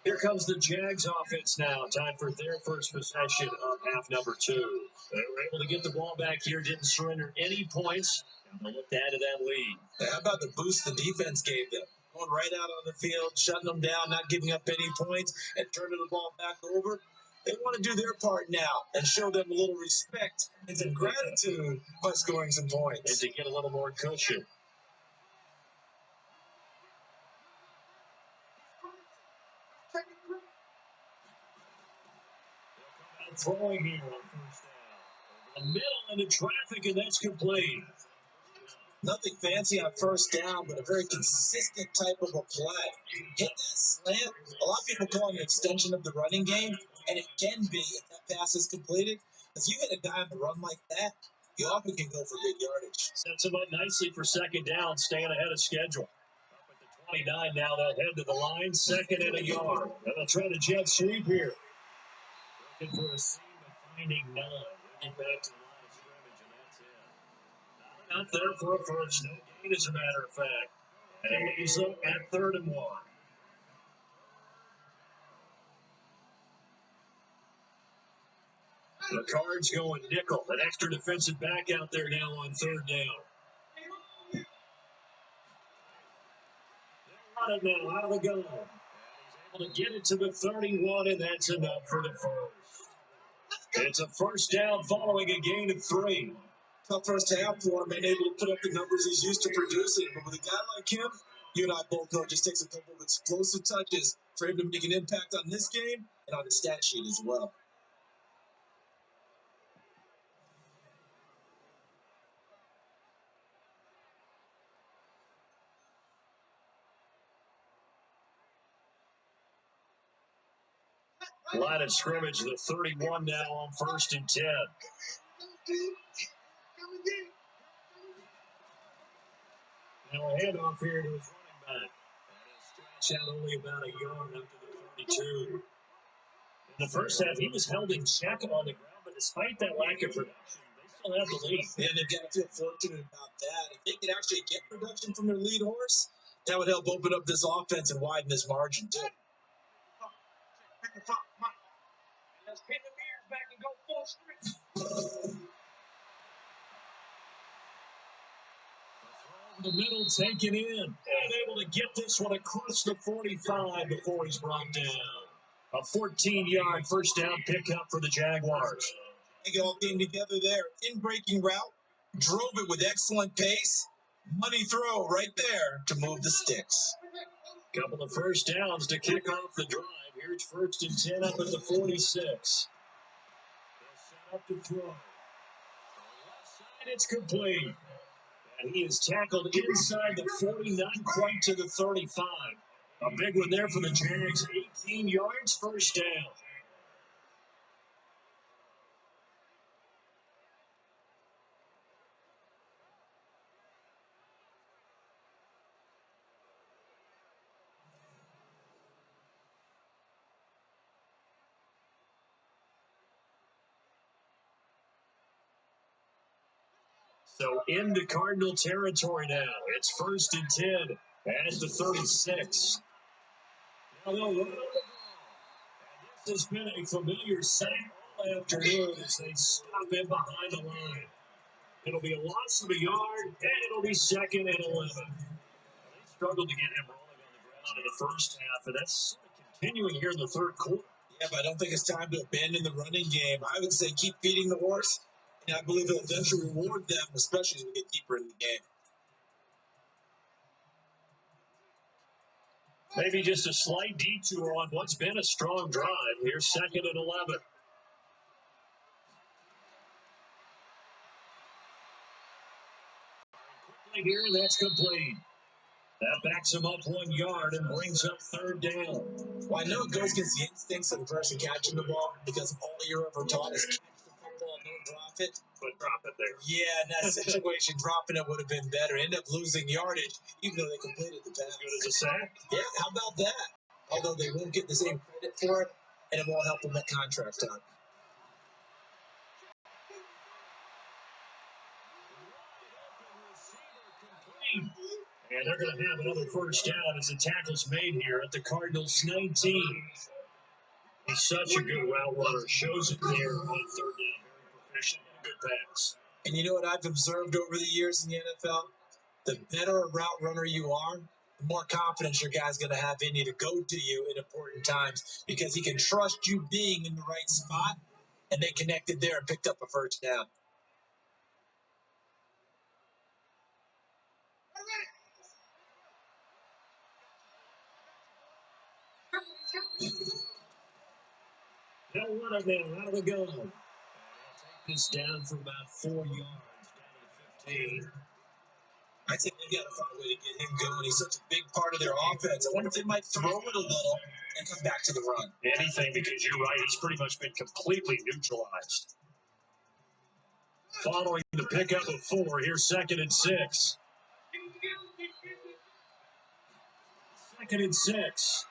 Here comes the Jags offense now. Time for their first possession of half number 2. They were able to get the ball back here, didn't surrender any points. And they looked to add to that lead. How about the boost the defense gave them? Going right out on the field, shutting them down, not giving up any points, and turning the ball back over. They want to do their part now and show them a little respect and some gratitude by scoring some points. And to get a little more cushion. Throwing here on first down. The middle into traffic, and that's complete. Nothing fancy on first down, but a very consistent type of a play. Hit that slant. A lot of people call it an extension of the running game, and it can be if that pass is completed. If you hit a guy on the run like that, you often can go for big yardage. Sets him up nicely for second down, staying ahead of schedule. Up at the 29 now, they'll head to the line, 2nd and a yard. And they'll try to jet sweep here. Looking for a seam, but finding none. We'll get back to the line of scrimmage, and that's it. Not there for a first. No gain, as a matter of fact. And it leaves them at 3rd and 1. The Cards going nickel. An extra defensive back out there now on 3rd down. They'll run it now out of the gun. And he's able to get it to the 31, and that's enough for the first. It's a first down following a gain of 3. Tough first half for him, able to put up the numbers he's used to producing. But with a guy like him, you and I both know it just takes a couple of explosive touches for him to make an impact on this game and on the stat sheet as well. Line of scrimmage, the 31 now on 1st and 10. Now a handoff here to his running back. Stretch out only about a yard up to the 32. In the first half, he was held in check on the ground, but despite that lack of production, they still have the lead. And they've got to feel fortunate about that. If they could actually get production from their lead horse, that would help open up this offense and widen this margin, too. Let's pin the mirrors back and go full strength. The middle taken in. And able to get this one across the 45 before he's brought down. A 14-yard first down pickup for the Jaguars. It all came together there. In-breaking route, drove it with excellent pace. Money throw right there to move the sticks. Couple of first downs to kick off the drive. Here's first and 10 up at the 46. They'll set up to throw. And it's complete. And he is tackled inside the 40, not quite to the 35. A big one there for the Jags. 18 yards, first down. So into Cardinal territory now. It's first and 10 at the 36. Now they'll run on the ball. And this has been a familiar sight all afternoon as they stop in behind the line. It'll be a loss of a yard, and it'll be second and 11. They struggled to get him rolling on the ground in the first half, and that's continuing here in the third quarter. Yeah, but I don't think it's time to abandon the running game. I would say keep feeding the horse, and I believe it'll eventually reward them, especially as we get deeper in the game. Maybe just a slight detour on what's been a strong drive. Here's second and 11. Quickly here, that's complete. That backs him up 1 yard and brings up third down. Well, I know it goes against the instincts of the person catching the ball because all you're ever taught is catch the football, don't drop it. But drop it there. Yeah, in that situation, dropping it would have been better. End up losing yardage, even though they completed the pass. Good as a sack. Yeah, how about that? Although they won't get the same credit for it, and it won't help them at contract time. And they're going to have another first down as the tackle's made here at the Cardinals' 19. He's such a good route runner. Shows it there on third down. Very proficient. Good pass. And you know what I've observed over the years in the NFL? The better a route runner you are, the more confidence your guy's going to have in you to go to you in important times because he can trust you being in the right spot, and they connected there and picked up a first down. They'll run it now out of the gun. And they'll take this down for about 4 yards, down to the 15. I think they got to find a way to get him going. He's such a big part of their offense. I wonder if they might throw it a little and come back to the run. Anything, because you're right, he's pretty much been completely neutralized. Following the pickup of 4, here's second and 6. Second and 6.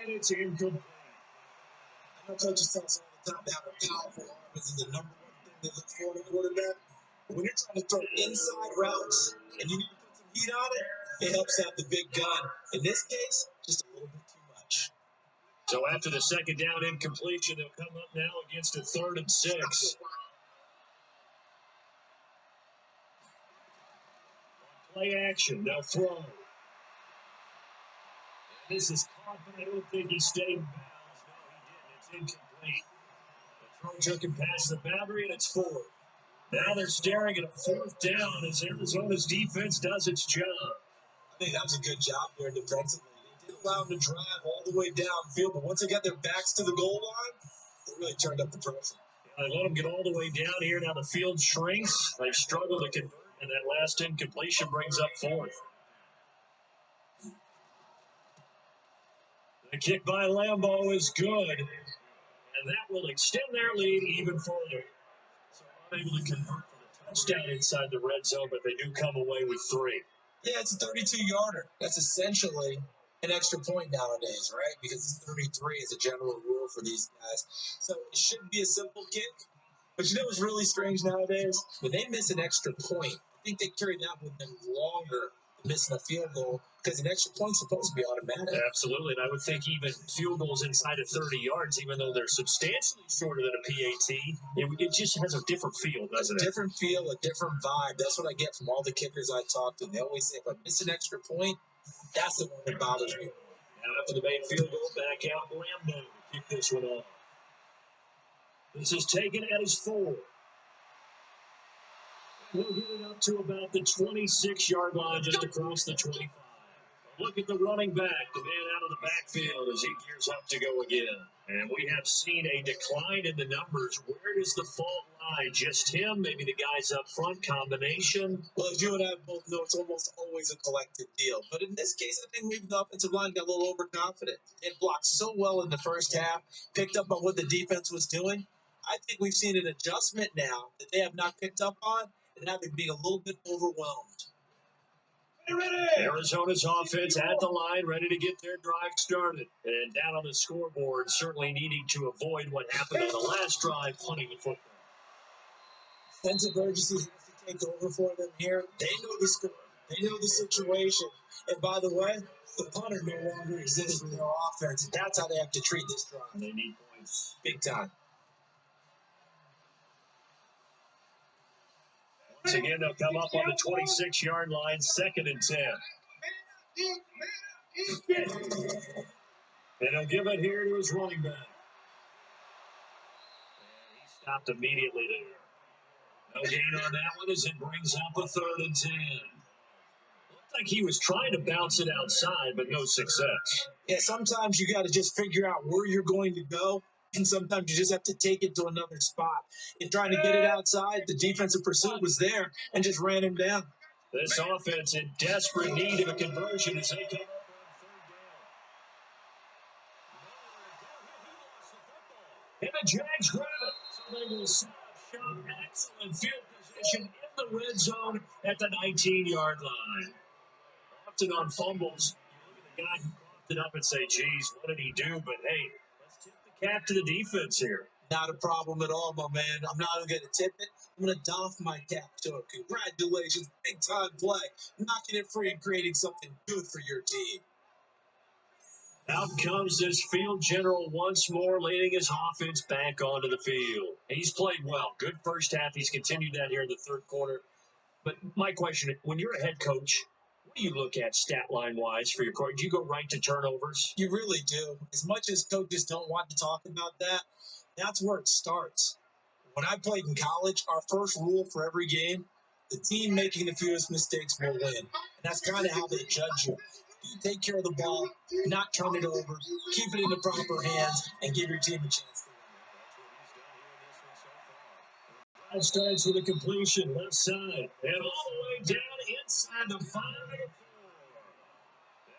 And it's incomplete. I know coaches tell us all the time that a powerful arm is the number one thing they look for in a quarterback. But when you're trying to throw inside routes and you need to put some heat on it, it helps have the big gun. In this case, just a little bit too much. So after the second down incompletion, they'll come up now against a third and 6. Play action, they'll throw. And this is caught, but I don't think he stayed in bounds. No, he didn't. It's incomplete. The throw took him past the boundary, and it's 4. Now they're staring at a fourth down as Arizona's defense does its job. I think that was a good job there defensively. They did allow them to drive all the way downfield, but once they got their backs to the goal line, they really turned up the pressure. They let them get all the way down here. Now the field shrinks. They struggle to convert, and that last incompletion brings up 4th. The kick by Lambeau is good, and that will extend their lead even further. So unable to convert for the touchdown inside the red zone, but they do come away with 3. Yeah, it's a 32-yarder. That's essentially an extra point nowadays, right? Because it's 33 is a general rule for these guys. So it should be a simple kick, But you know what's really strange nowadays? When they miss an extra point, I think they carry that with them longer than missing a field goal because an extra point's supposed to be automatic. Absolutely, and I would think even field goals inside of 30 yards, even though they're substantially shorter than a PAT, it just has a different feel, doesn't it? A different feel, a different vibe. That's what I get from all the kickers I talk to. They always say, if I miss an extra point, that's the one that bothers me. Now after the main field goal, back out Lambo to kick this one off. This is taken at his 4. We'll get it up to about the 26-yard line, just across the 25. Look at the running back, the man out of the backfield as he gears up to go again. And we have seen a decline in the numbers. Where does the fault lie? Just him? Maybe the guys up front combination? Well, as you and I both know, it's almost always a collective deal. But in this case, I think maybe the offensive line got a little overconfident. It blocked so well in the first half, picked up on what the defense was doing. I think we've seen an adjustment now that they have not picked up on, and now they're being a little bit overwhelmed. Arizona's offense at the line, ready to get their drive started. And down on the scoreboard, certainly needing to avoid what happened on the last drive, punting the football. Sense of urgency has to take over for them here. They know the score. They know the situation. And by the way, the punter no longer exists in their offense. That's how they have to treat this drive. They need points. Big time. Once again, they'll come up on the 26-yard line, 2nd and 10. And he'll give it here to his running back. And he stopped immediately there. No gain on that one as it brings up a 3rd and 10. Looked like he was trying to bounce it outside, but no success. Yeah, sometimes you got to just figure out where you're going to go, and sometimes you just have to take it to another spot. In trying to get it outside, the defensive pursuit was there and just ran him down. This offense in desperate need of a conversion as they come up on 3rd down. And the Jags grab it. So they will set up shop. Excellent field position in the red zone at the 19-yard line. Often on fumbles, you look at the guy who coughed it up and say, geez, what did he do? But hey, let's tip the cap to the defense here. Not a problem at all, my man. I'm not going to tip it. I'm going to doff my cap to it. Congratulations. Big time play. Knocking it free and creating something good for your team. Out comes this field general once more, leading his offense back onto the field. He's played well. Good first half. He's continued that here in the 3rd quarter. But my question, when you're a head coach, what do you look at stat line-wise for your court? Do you go right to turnovers? You really do. As much as coaches don't want to talk about that, that's where it starts. When I played in college, our first rule for every game, the team making the fewest mistakes will win. And that's kind of how they judge you. You take care of the ball, not turn it over, keep it in the proper hands, and give your team a chance to win. Starts with a completion left side and all the way down inside the 5.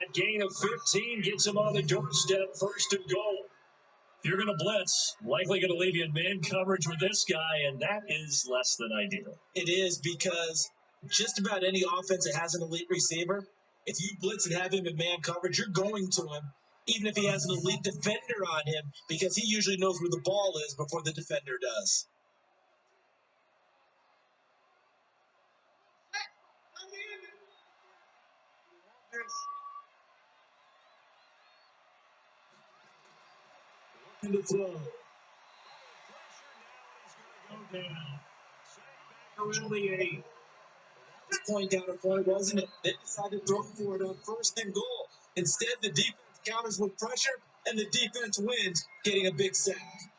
That gain of 15 gets him on the doorstep, 1st and goal. If you're going to blitz, likely going to leave you in man coverage with this guy, and that is less than ideal. It is, because just about any offense that has an elite receiver, if you blitz and have him in man coverage, you're going to him, even if he has an elite defender on him, because he usually knows where the ball is before the defender does. To throw. Go down. Around the 8. This point counterpoint, wasn't it? They decided to throw for it on 1st and goal. Instead, the defense counters with pressure, and the defense wins, getting a big sack.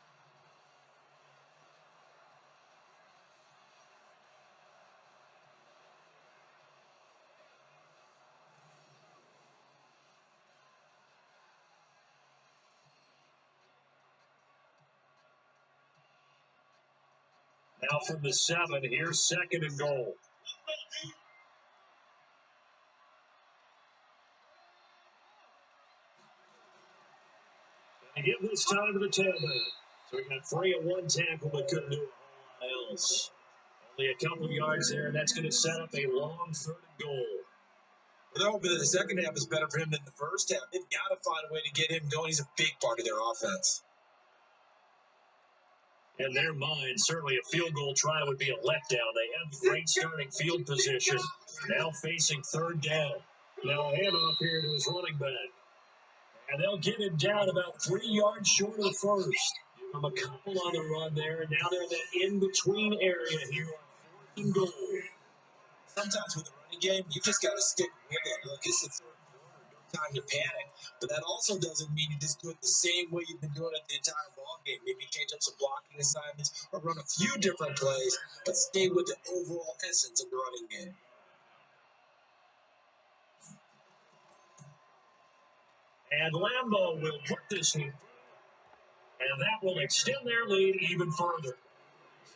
Now from the 7, here's 2nd and goal. And give this time to the tailback. So we got 3 and 1 tackle, but couldn't do a whole lot else. Only a couple of yards there, and that's going to set up a long 3rd and goal. Well, they're hoping that the second half is better for him than the first half. They've got to find a way to get him going. He's a big part of their offense. In their mind, certainly a field goal try would be a letdown. They have great starting field position. Now facing third down. Now a handoff here to his running back. And they'll get him down about 3 yards short of the first. Give him a couple on the run there, and now they're in that in-between area here on 4th and goal. Sometimes with the running game, you just got to stick with it. Look, it's the third quarter, no time to panic. But that also doesn't mean you just do it the same way you've been doing it the entire ball game. Maybe change up some blocking assignments or run a few different plays, but stay with the overall essence of the running game. And Lambeau will put this in. And that will extend their lead even further.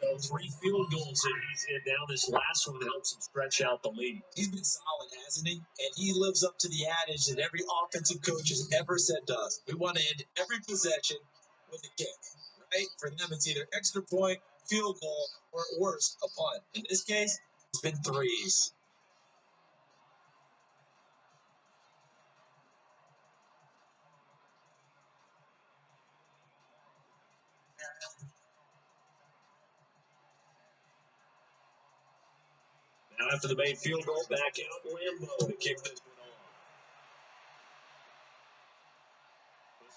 So 3 field goals that he's in now. This last one helps him stretch out the lead. He's been solid, hasn't he? And he lives up to the adage that every offensive coach has ever said to us. We want to end every possession with a kick, right? For them, it's either extra point, field goal, or at worst, a punt. In this case, it's been threes. Now after the made field goal, back out Lambeau to kick this one off.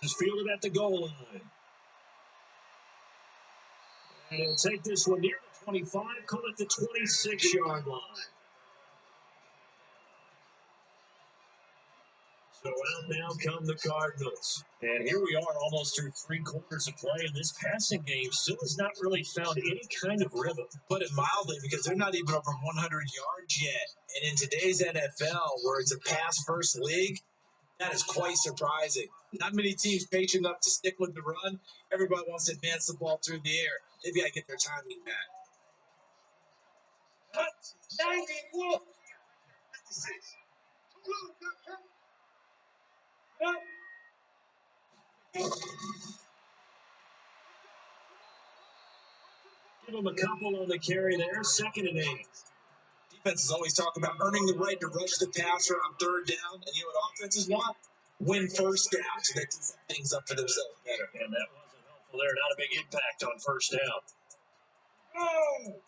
This is fielded at the goal line. And he'll take this one near the 25, call it the 26-yard line. So out now come the Cardinals. And here we are almost through 3 quarters of play, and this passing game still has not really found any kind of rhythm. Put it mildly, because they're not even over 100 yards yet. And in today's NFL, where it's a pass-first league, that is quite surprising. Not many teams patient enough to stick with the run. Everybody wants to advance the ball through the air. They've got to get their timing back. Give him a couple on the carry there, 2nd and 8. Defenses always talk about earning the right to rush the passer on third down. And you know what offenses want? Win first down so they can set things up for themselves better. And that wasn't helpful there. Not a big impact on first down. Oh,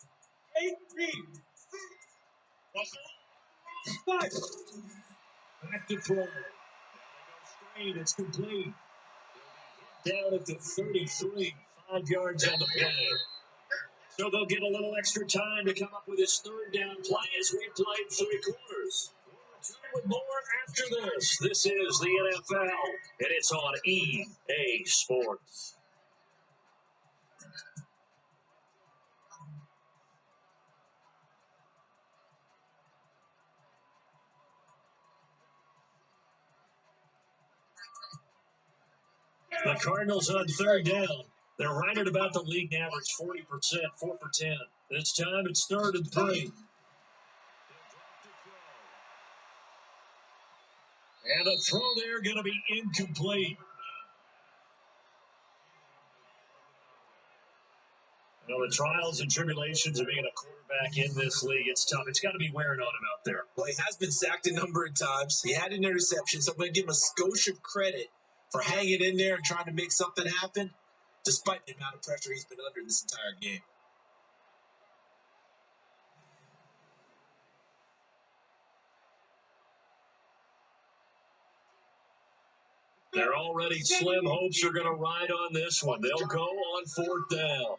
8-3. Back to throw. Straight, it's complete. Down at the 33, 5 yards on the play. So they'll get a little extra time to come up with his third down play as we played 3 quarters. With more after this. This is the NFL, and it's on EA Sports. The Cardinals on third down. They're right at about the league average, 40%, 4 for 10. This time it's 3rd and 3. And a throw there going to be incomplete. You know, the trials and tribulations of being a quarterback in this league, it's tough. It's got to be wearing on him out there. Well, he has been sacked a number of times. He had an interception, so I'm going to give him a skosh of credit for hanging in there and trying to make something happen, despite the amount of pressure he's been under this entire game. They're already slim hopes are going to ride on this one. They'll go on 4th down.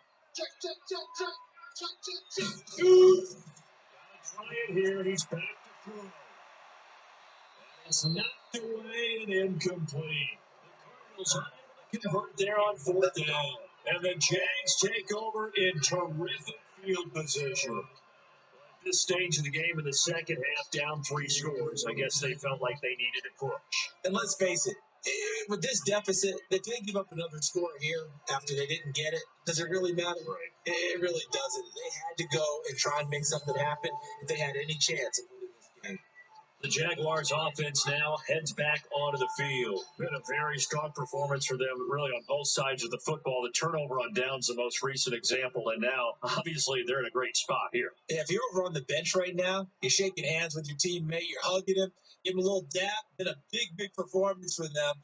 Try it here. He's back to throw. It's knocked away and incomplete. The Cardinals unable to convert there on 4th down. And the Jags take over in terrific field position. At this stage of the game in the second half, down 3 scores. I guess they felt like they needed a push. And let's face it, with this deficit, they can't give up another score here after they didn't get it. Does it really matter? Right. It really doesn't. They had to go and try and make something happen if they had any chance of winning this game. The Jaguars offense now heads back onto the field. Been a very strong performance for them, really, on both sides of the football. The turnover on downs, the most recent example, and now, obviously, they're in a great spot here. Yeah, if you're over on the bench right now, you're shaking hands with your teammate, you're hugging him, give him a little dap. Been a big performance for them.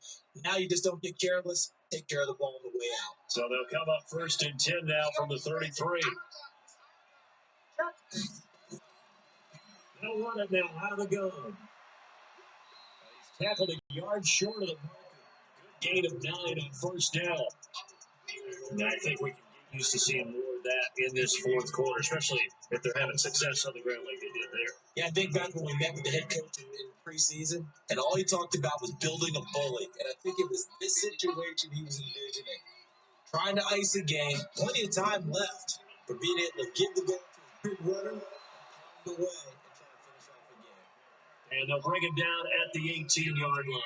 Now you just don't get careless. Take care of the ball on the way out. So they'll come up 1st and 10 now from the 33. They'll run it now out of the gun. He's tackled a yard short of the marker. Gain of 9 on 1st down. And I think we can get used to seeing more of that in this 4th quarter, especially if they're having success on the ground like they did there. Yeah, I think back when we met with the head coach in preseason, and all he talked about was building a bully. And I think it was this situation he was envisioning. Trying to ice a game, plenty of time left, but being able to give the ball to his big runner, pound away, and try to finish off the game. And they'll bring him down at the 18-yard line.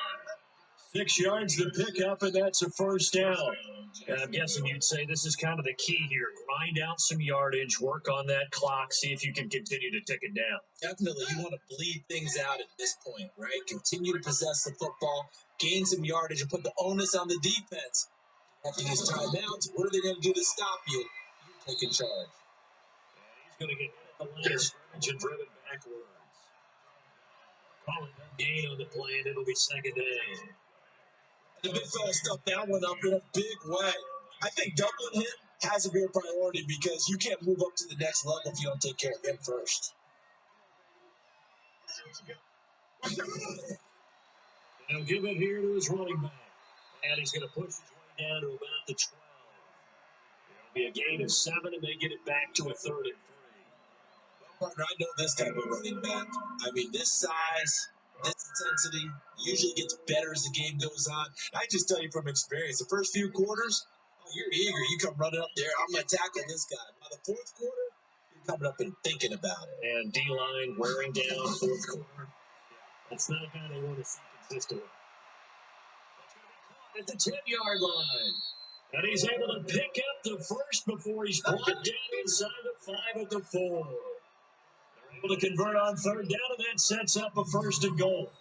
6 yards to pick up, and that's a 1st down. And I'm guessing you'd say this is kind of the key here. Grind out some yardage, work on that clock, see if you can continue to tick it down. Definitely, you want to bleed things out at this point, right? Continue to possess the football, gain some yardage, and put the onus on the defense. After these timeouts, what are they going to do to stop you? You're taking charge. He's going to get the line of scrimmage and driven backwards. Calling no gain on the play, and it'll be 2nd down. The big fella stuffed that one up in a big way. I think doubling him has to be a priority because you can't move up to the next level if you don't take care of him first. They'll give it here to his running back. And he's going to push his way down to about the 12. It'll be a gain of 7, and they get it back to a 3rd and 3. Partner, I know this type of running back. I mean, this size, this intensity usually gets better as the game goes on. I just tell you from experience, the first few quarters, oh, you're eager. You come running up there. I'm going to tackle this guy. By the 4th quarter, you're coming up and thinking about it. And D-line wearing down 4th quarter. That's not a guy they want to see consistently. At the 10-yard line. And he's able to pick up the first before he's brought down inside the 5 at the 4. They're able to convert on 3rd down, and that sets up a 1st and goal.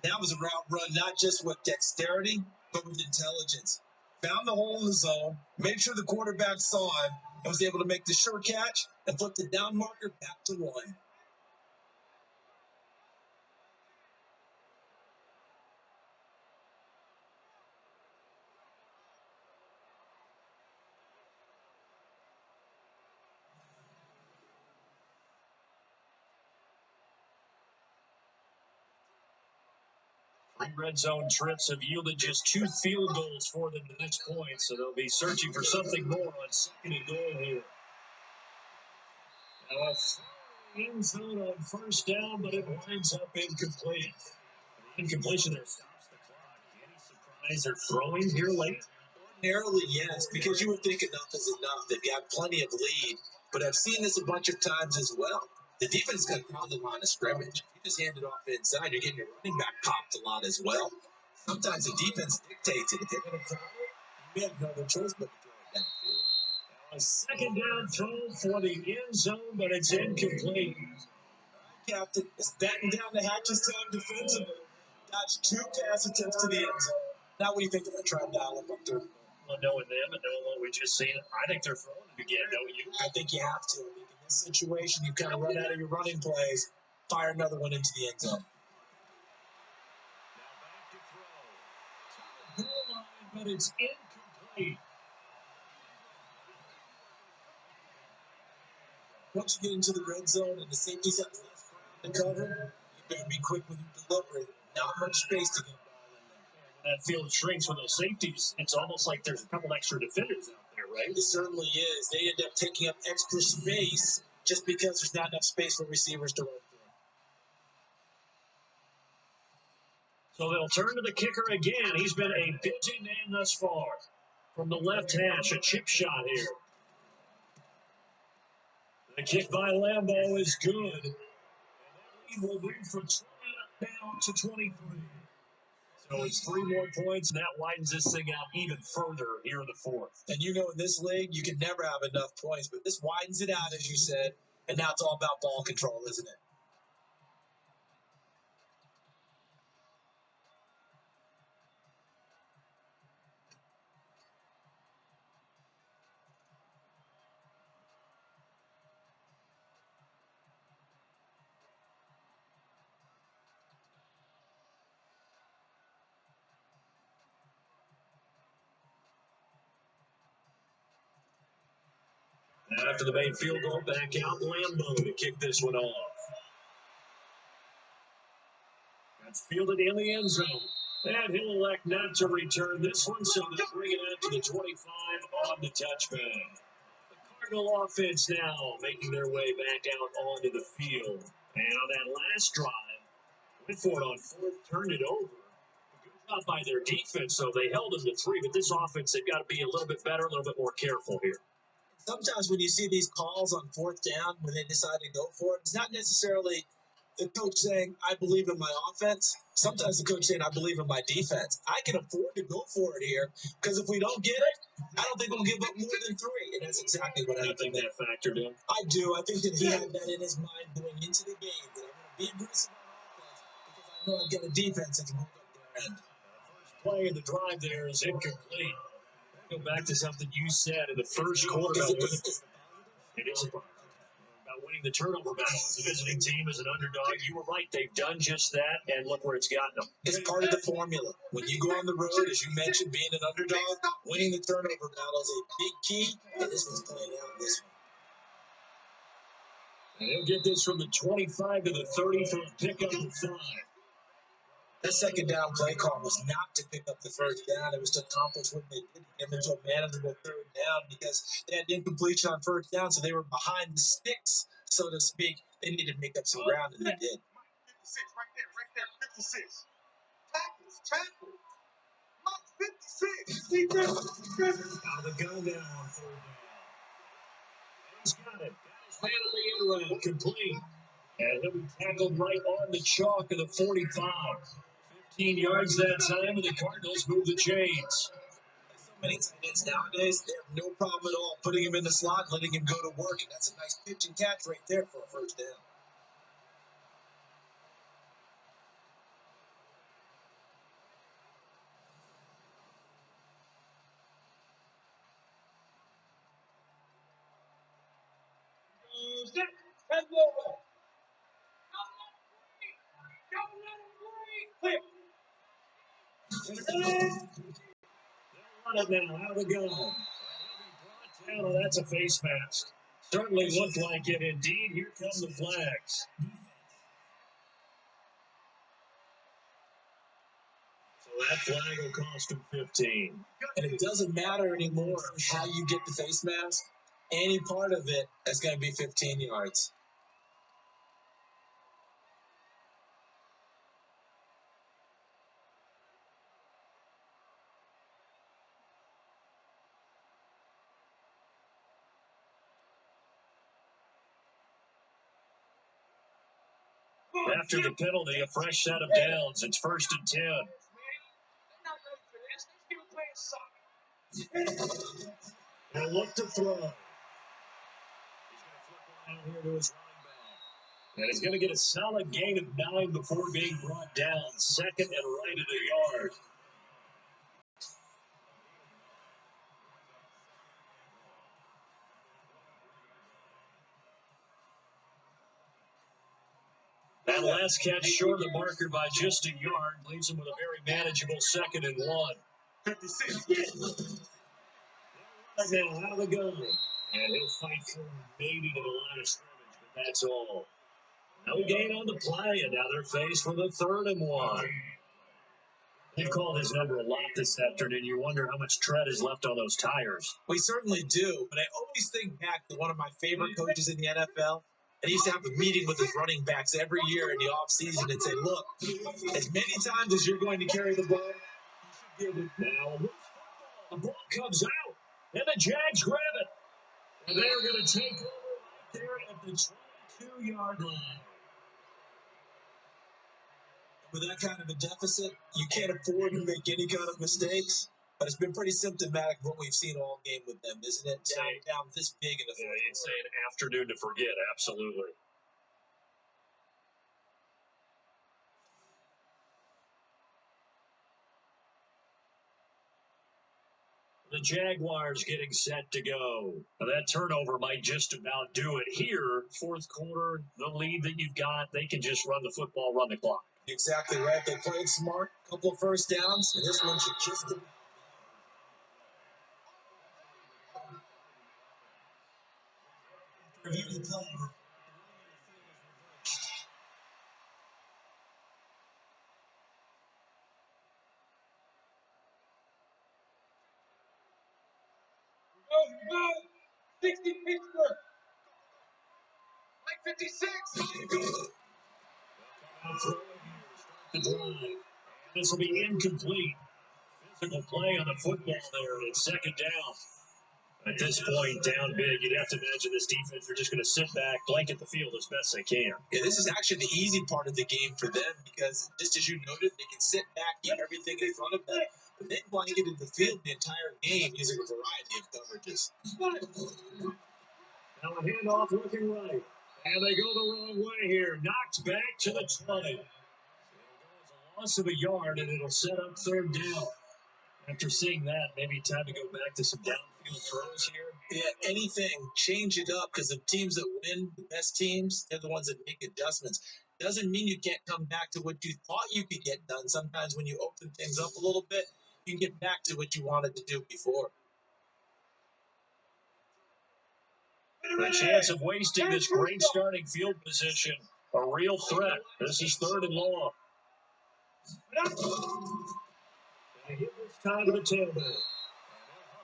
That was a route run, not just with dexterity, but with intelligence. Found the hole in the zone, made sure the quarterback saw him, and was able to make the sure catch and flip the down marker back to 1. Red zone trips have yielded just 2 field goals for them to this point, so they'll be searching for something more on 2nd and goal here. Now, end zone on 1st down, but it winds up incomplete. The incompletion there stops the clock. Any surprise they're throwing here late? Ordinarily, yes, because you would think enough is enough. They've got plenty of lead, but I've seen this a bunch of times as well. The defense is going to crowd the line of scrimmage. You just hand it off inside, you're getting your running back popped a lot as well. Sometimes the defense dictates it. If they're going to crowd it, you have no other choice but to throw it downfield. A 2nd down throw for the end zone, but it's incomplete. Captain is batting down the hatches time defensively. Dodged 2 pass attempts to the end zone. Now what do you think they're going to try and dial up third? Well, knowing them and knowing what we just seen, I think they're throwing it again, don't you? I think you have to. I think in this situation, you kind of run out of your running plays, fire another one into the end zone. Now back to throw. To the goal line, but it's incomplete. Once you get into the red zone and the safeties have less ground to cover, you better be quick with your delivery. Not much space to get the ball in there. That field shrinks with those safeties. It's almost like there's a couple extra defenders out there, right? It certainly is. They end up taking up extra space just because there's not enough space for receivers to run through. So they'll turn to the kicker again. He's been a busy man thus far. From the left hash, a chip shot here. The kick by Lambeau is good. And that lead will move from 20 down to 23. So it's 3 more points, and that widens this thing out even further here in the 4th. And you know, in this league, you can never have enough points, but this widens it out, as you said, and now it's all about ball control, isn't it? After the main field goal, back out Lambeau to kick this one off. That's fielded in the end zone. And he'll elect not to return this one, so they'll bring it out to the 25 on the touchback. The Cardinal offense now making their way back out onto the field. And on that last drive, went for it on fourth, turned it over. Good job by their defense, so they held them to 3. But this offense, they've got to be a little bit better, a little bit more careful here. Sometimes when you see these calls on fourth down, when they decide to go for it, it's not necessarily the coach saying, I believe in my offense. Sometimes the coach saying, I believe in my defense. I can afford to go for it here because if we don't get it, I don't think we'll give up more than 3. And that's exactly what happened. You think that factored in? I do. I think that he had that in his mind going into the game, that I'm going to be aggressive on offense because I know I've got a defense that can hold up their end. First play of the drive there is incomplete. Go back to something you said in the first quarter about winning the turnover battle. As a visiting team, as an underdog, you were right. They've done just that, and look where it's gotten them. It's part of the formula. When you go on the road, as you mentioned, being an underdog, winning the turnover battle is a big key, and this one's playing out this one. And he'll get this from the 25 to the 30 for a pickup of 5. That second down play call was not to pick up the first down. It was to accomplish what they did, get them into a manageable third down because they had incompletion on first down, so they were behind the sticks, so to speak. They needed to make up some ground, and they did. 56, right there, 56. Tackles. Mike 56. Out of the gun now on third down. He's got it. Got his man on the end round, complete. And he'll be tackled right on the chalk of the 45. 15 yards that time, and the Cardinals move the chains. So many tight ends nowadays, they have no problem at all putting him in the slot, letting him go to work, and that's a nice pitch and catch right there for a first down. Run it now, out of the gun. Down, oh, that's a face mask. Certainly looked like it. Indeed, here come the flags. So that flag will cost him 15. And it doesn't matter anymore how you get the face mask. Any part of it is going to be 15 yards. After the penalty, a fresh set of downs. It's 1st and 10. And look to throw. He's going to flip it out here to his running back. And he's going to get a solid gain of 9 before being brought down. Second and right of the yard. That last catch short of the marker by just a yard leaves him with a very manageable 2nd and 1. 56. Now out of the gun. And he'll fight for maybe to the line of scrimmage, but that's all. No gain on the play, and now they're faced with a 3rd and 1. They've called his number a lot this afternoon. You wonder how much tread is left on those tires. We certainly do, but I always think back to one of my favorite coaches in the NFL. And he used to have a meeting with his running backs every year in the offseason and say, look, as many times as you're going to carry the ball, you should be able to. Now, the ball comes out, and the Jags grab it. And they're going to take over right there at the 22-yard line. With that kind of a deficit, you can't afford to make any kind of mistakes. But it's been pretty symptomatic of what we've seen all game with them, isn't it? Down this big in the fourth quarter. You'd say an afternoon to forget, absolutely. The Jaguars getting set to go. Now that turnover might just about do it here. Fourth quarter, the lead that you've got, they can just run the football, run the clock. Exactly right. They played smart, couple of first downs, and this one should just Review the play. Go. 60 Pittsburgh. Like 56. The drive. This will be incomplete. Physical play on the football there, and it's second down. At this point, down big, you'd have to imagine this defense are just going to sit back, blanket the field as best they can. Yeah, this is actually the easy part of the game for them because, just as you noted, they can sit back, keep everything in front of them, but they blanketed the field the entire game using a variety of coverages. Now a handoff looking right. And they go the wrong way here. Knocked back to the 20. Loss of a yard, and it'll set up third down. After seeing that, maybe time to go back to some downfield throws here. Yeah, anything, change it up because the teams that win, the best teams, they're the ones that make adjustments. Doesn't mean you can't come back to what you thought you could get done. Sometimes when you open things up a little bit, you can get back to what you wanted to do before. The chance of wasting this great starting field position, a real threat. This is third and long. They hit this time to the tailback.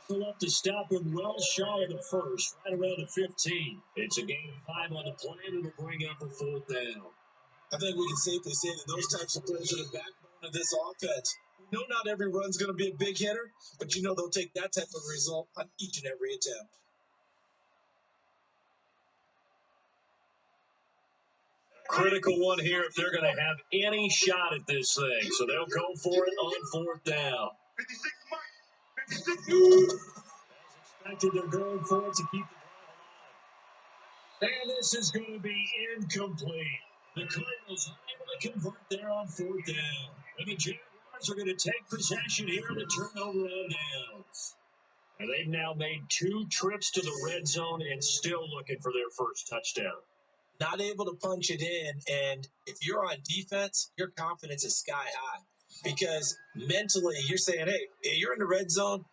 Hustle up to stop him well shy of the first, right around the 15. It's a gain of 5 on the play, and it'll bring up a fourth down. I think we can safely say that those types of plays are the backbone of this offense. We know not every run's going to be a big hitter, but you know they'll take that type of result on each and every attempt. Critical one here if they're going to have any shot at this thing. So they'll go for it on fourth down. 56 Mike. 56. As expected, they're going for it to keep the drive alive. And this is going to be incomplete. The Cardinals unable to convert there on fourth down. And the Jaguars are going to take possession here in the turnover on downs. And they've now made 2 trips to the red zone and still looking for their first touchdown. Not able to punch it in, and if you're on defense, your confidence is sky high because mentally you're saying, hey, you're in the red zone.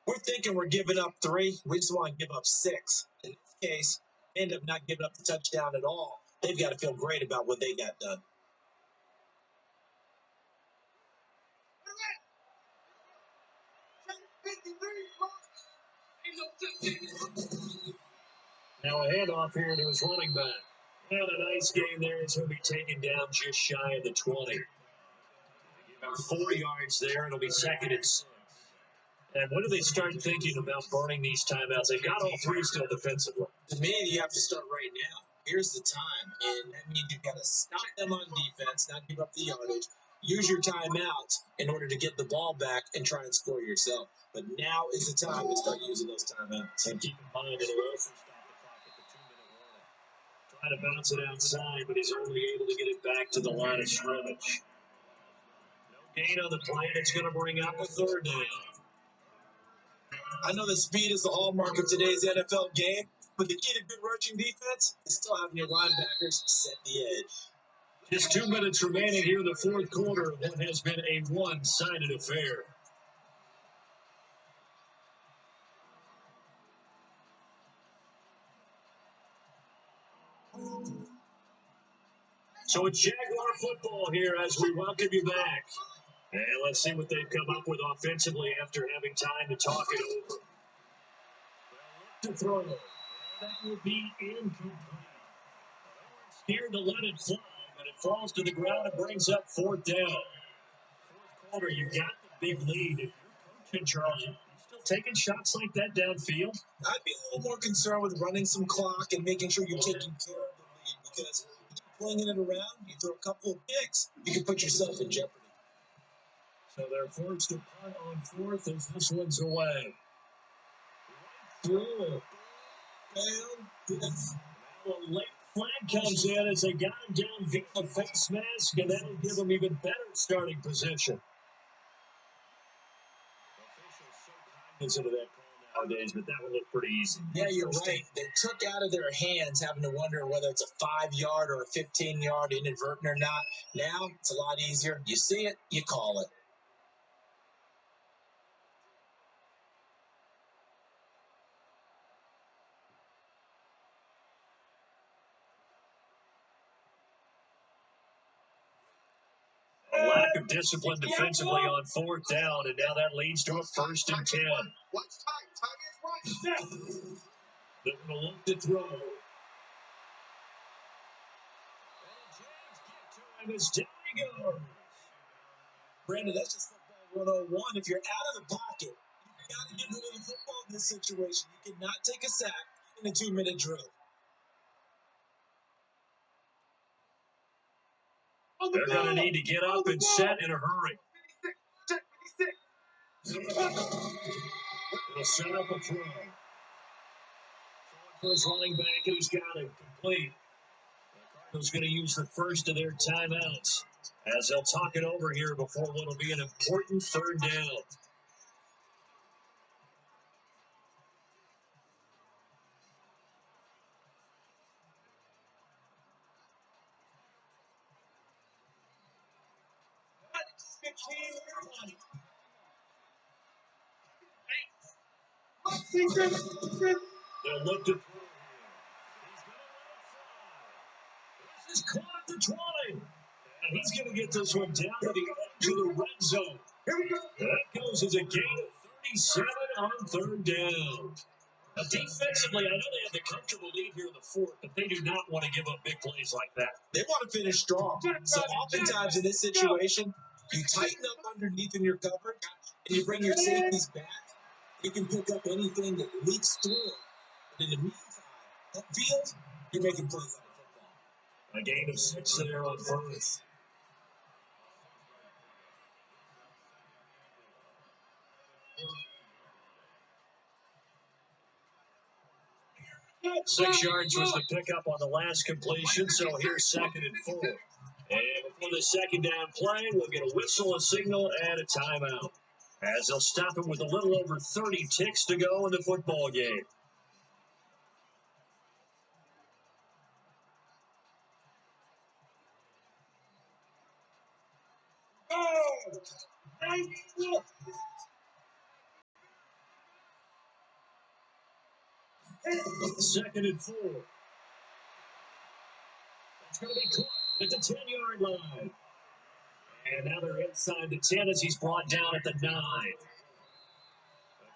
We're thinking we're giving up 3. We just want to give up 6. In this case, they end up not giving up the touchdown at all. They've got to feel great about what they got done. Now a handoff here to his running back. And a nice game there. It's going to be taken down just shy of the 20. About 4 yards there. It'll be second and 6. And when do they start thinking about burning these timeouts? They've got all 3 still defensively. To me, you have to start right now. Here's the time, and that means you've got to stop them on defense, not give up the yardage. Use your timeouts in order to get the ball back and try and score yourself. But now is the time to start using those timeouts. And keep in mind, it'll also stop the clock at the 2-minute warning. Try to bounce it outside, but he's only able to get it back to the line of scrimmage. No gain on the play. That's going to bring up a third down. I know that speed is the hallmark of today's NFL game, but the key to good rushing defense is still having your linebackers set the edge. Just 2 minutes remaining here in the fourth quarter of what has been a one-sided affair. So it's Jaguar football here as we welcome you back. And let's see what they've come up with offensively after having time to talk it over. To throw. That will be incomplete. Scared to let it fly, but it falls to the ground and brings up fourth down. Fourth quarter, you got the big lead. If you're coaching Charles, you still taking shots like that downfield? I'd be a little more concerned with running some clock and making sure you're taking care of the lead because you keep flinging it around, you throw a couple of picks, you can put yourself in jeopardy. So they're forced to punt on fourth as this one's away. Through. A late flag comes in as they got him down via the face mask, and that'll give them even better starting position. Officials so cognizant of that call nowadays, but that would look pretty easy. Yeah, you're right. They took out of their hands having to wonder whether it's a 5-yard or a 15-yard inadvertent or not. Now it's a lot easier. You see it, you call it. lack of discipline defensively on fourth down, and now that leads to a 1st and 10. They're going to look to throw. As down he goes. Brandon, that's just football 101. If you're out of the pocket, you've got to get rid of the football in this situation. You cannot take a sack in a 2-minute drill. They're going to need to get up and set in a hurry. They'll set up a throw. For his running back, and he's got it complete. Cardinals going to use the first of their timeouts as they'll talk it over here before what will be an important 3rd down. They'll look to throw. He's caught at the 20. And he's going to get this one down to the edge of the red zone. That goes as a gain of 37 on 3rd down. Now, defensively, I know they have the comfortable lead here in the 4th, but they do not want to give up big plays like that. They want to finish strong. So oftentimes in this situation, you tighten up underneath in your coverage, and you bring your safeties back. You can pick up anything that leaks through. But in the meantime, upfield, you're making plays on football. A gain of 6 there on 1st. Six yards was the pickup on the last completion, so here's 2nd and 4. And before the 2nd down play, we'll get a whistle, a signal, and a timeout. As they'll stop it with a little over 30 ticks to go in the football game. Second and 4. It's going to be caught at the 10-yard line. And now they're inside the 10 as he's brought down at the 9. The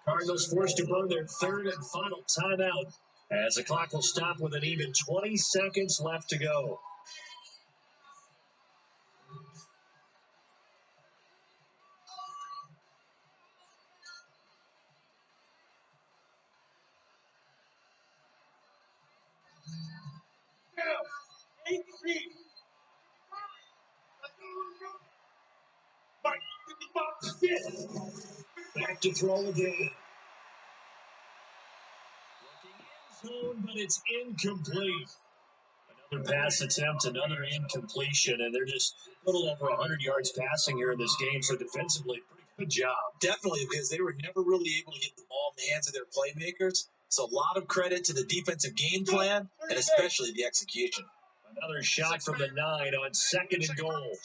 Cardinals forced to burn their 3rd and final timeout as the clock will stop with an even 20 seconds left to go. Back to throw again. Zone, but it's incomplete. Another pass attempt, another incompletion, and they're just a little over 100 yards passing here in this game. So defensively, pretty good job. Definitely, because they were never really able to get the ball in the hands of their playmakers. So a lot of credit to the defensive game plan and especially the execution. Another shot from the 9 on 2nd and goal.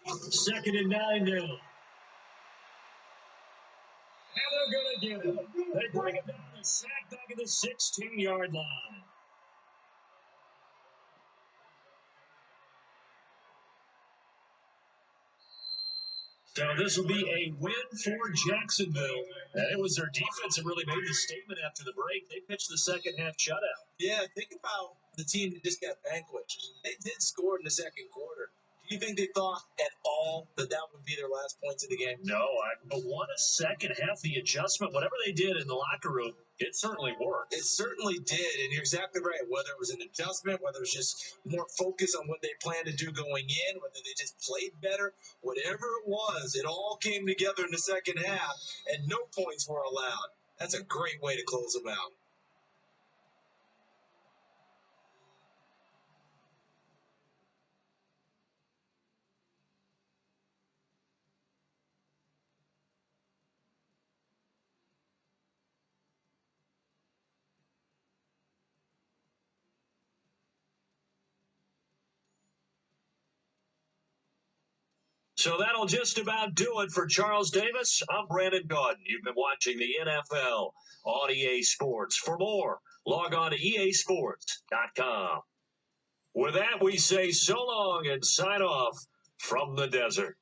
2nd and 9 now. And they're going to get it. They bring it down and sack back at the 16-yard line. So this will be a win for Jacksonville. And it was their defense that really made the statement after the break. They pitched the second half shutout. Yeah, think about the team that just got vanquished. They did score in the 2nd quarter. Do you think they thought at all that that would be their last points of the game? No, but what a second half. The adjustment, whatever they did in the locker room, it certainly worked. It certainly did, and you're exactly right. Whether it was an adjustment, whether it was just more focus on what they planned to do going in, whether they just played better, whatever it was, it all came together in the second half, and no points were allowed. That's a great way to close them out. So that'll just about do it for Charles Davis. I'm Brandon Gaudin. You've been watching the NFL on EA Sports. For more, log on to easports.com. With that, we say so long and sign off from the desert.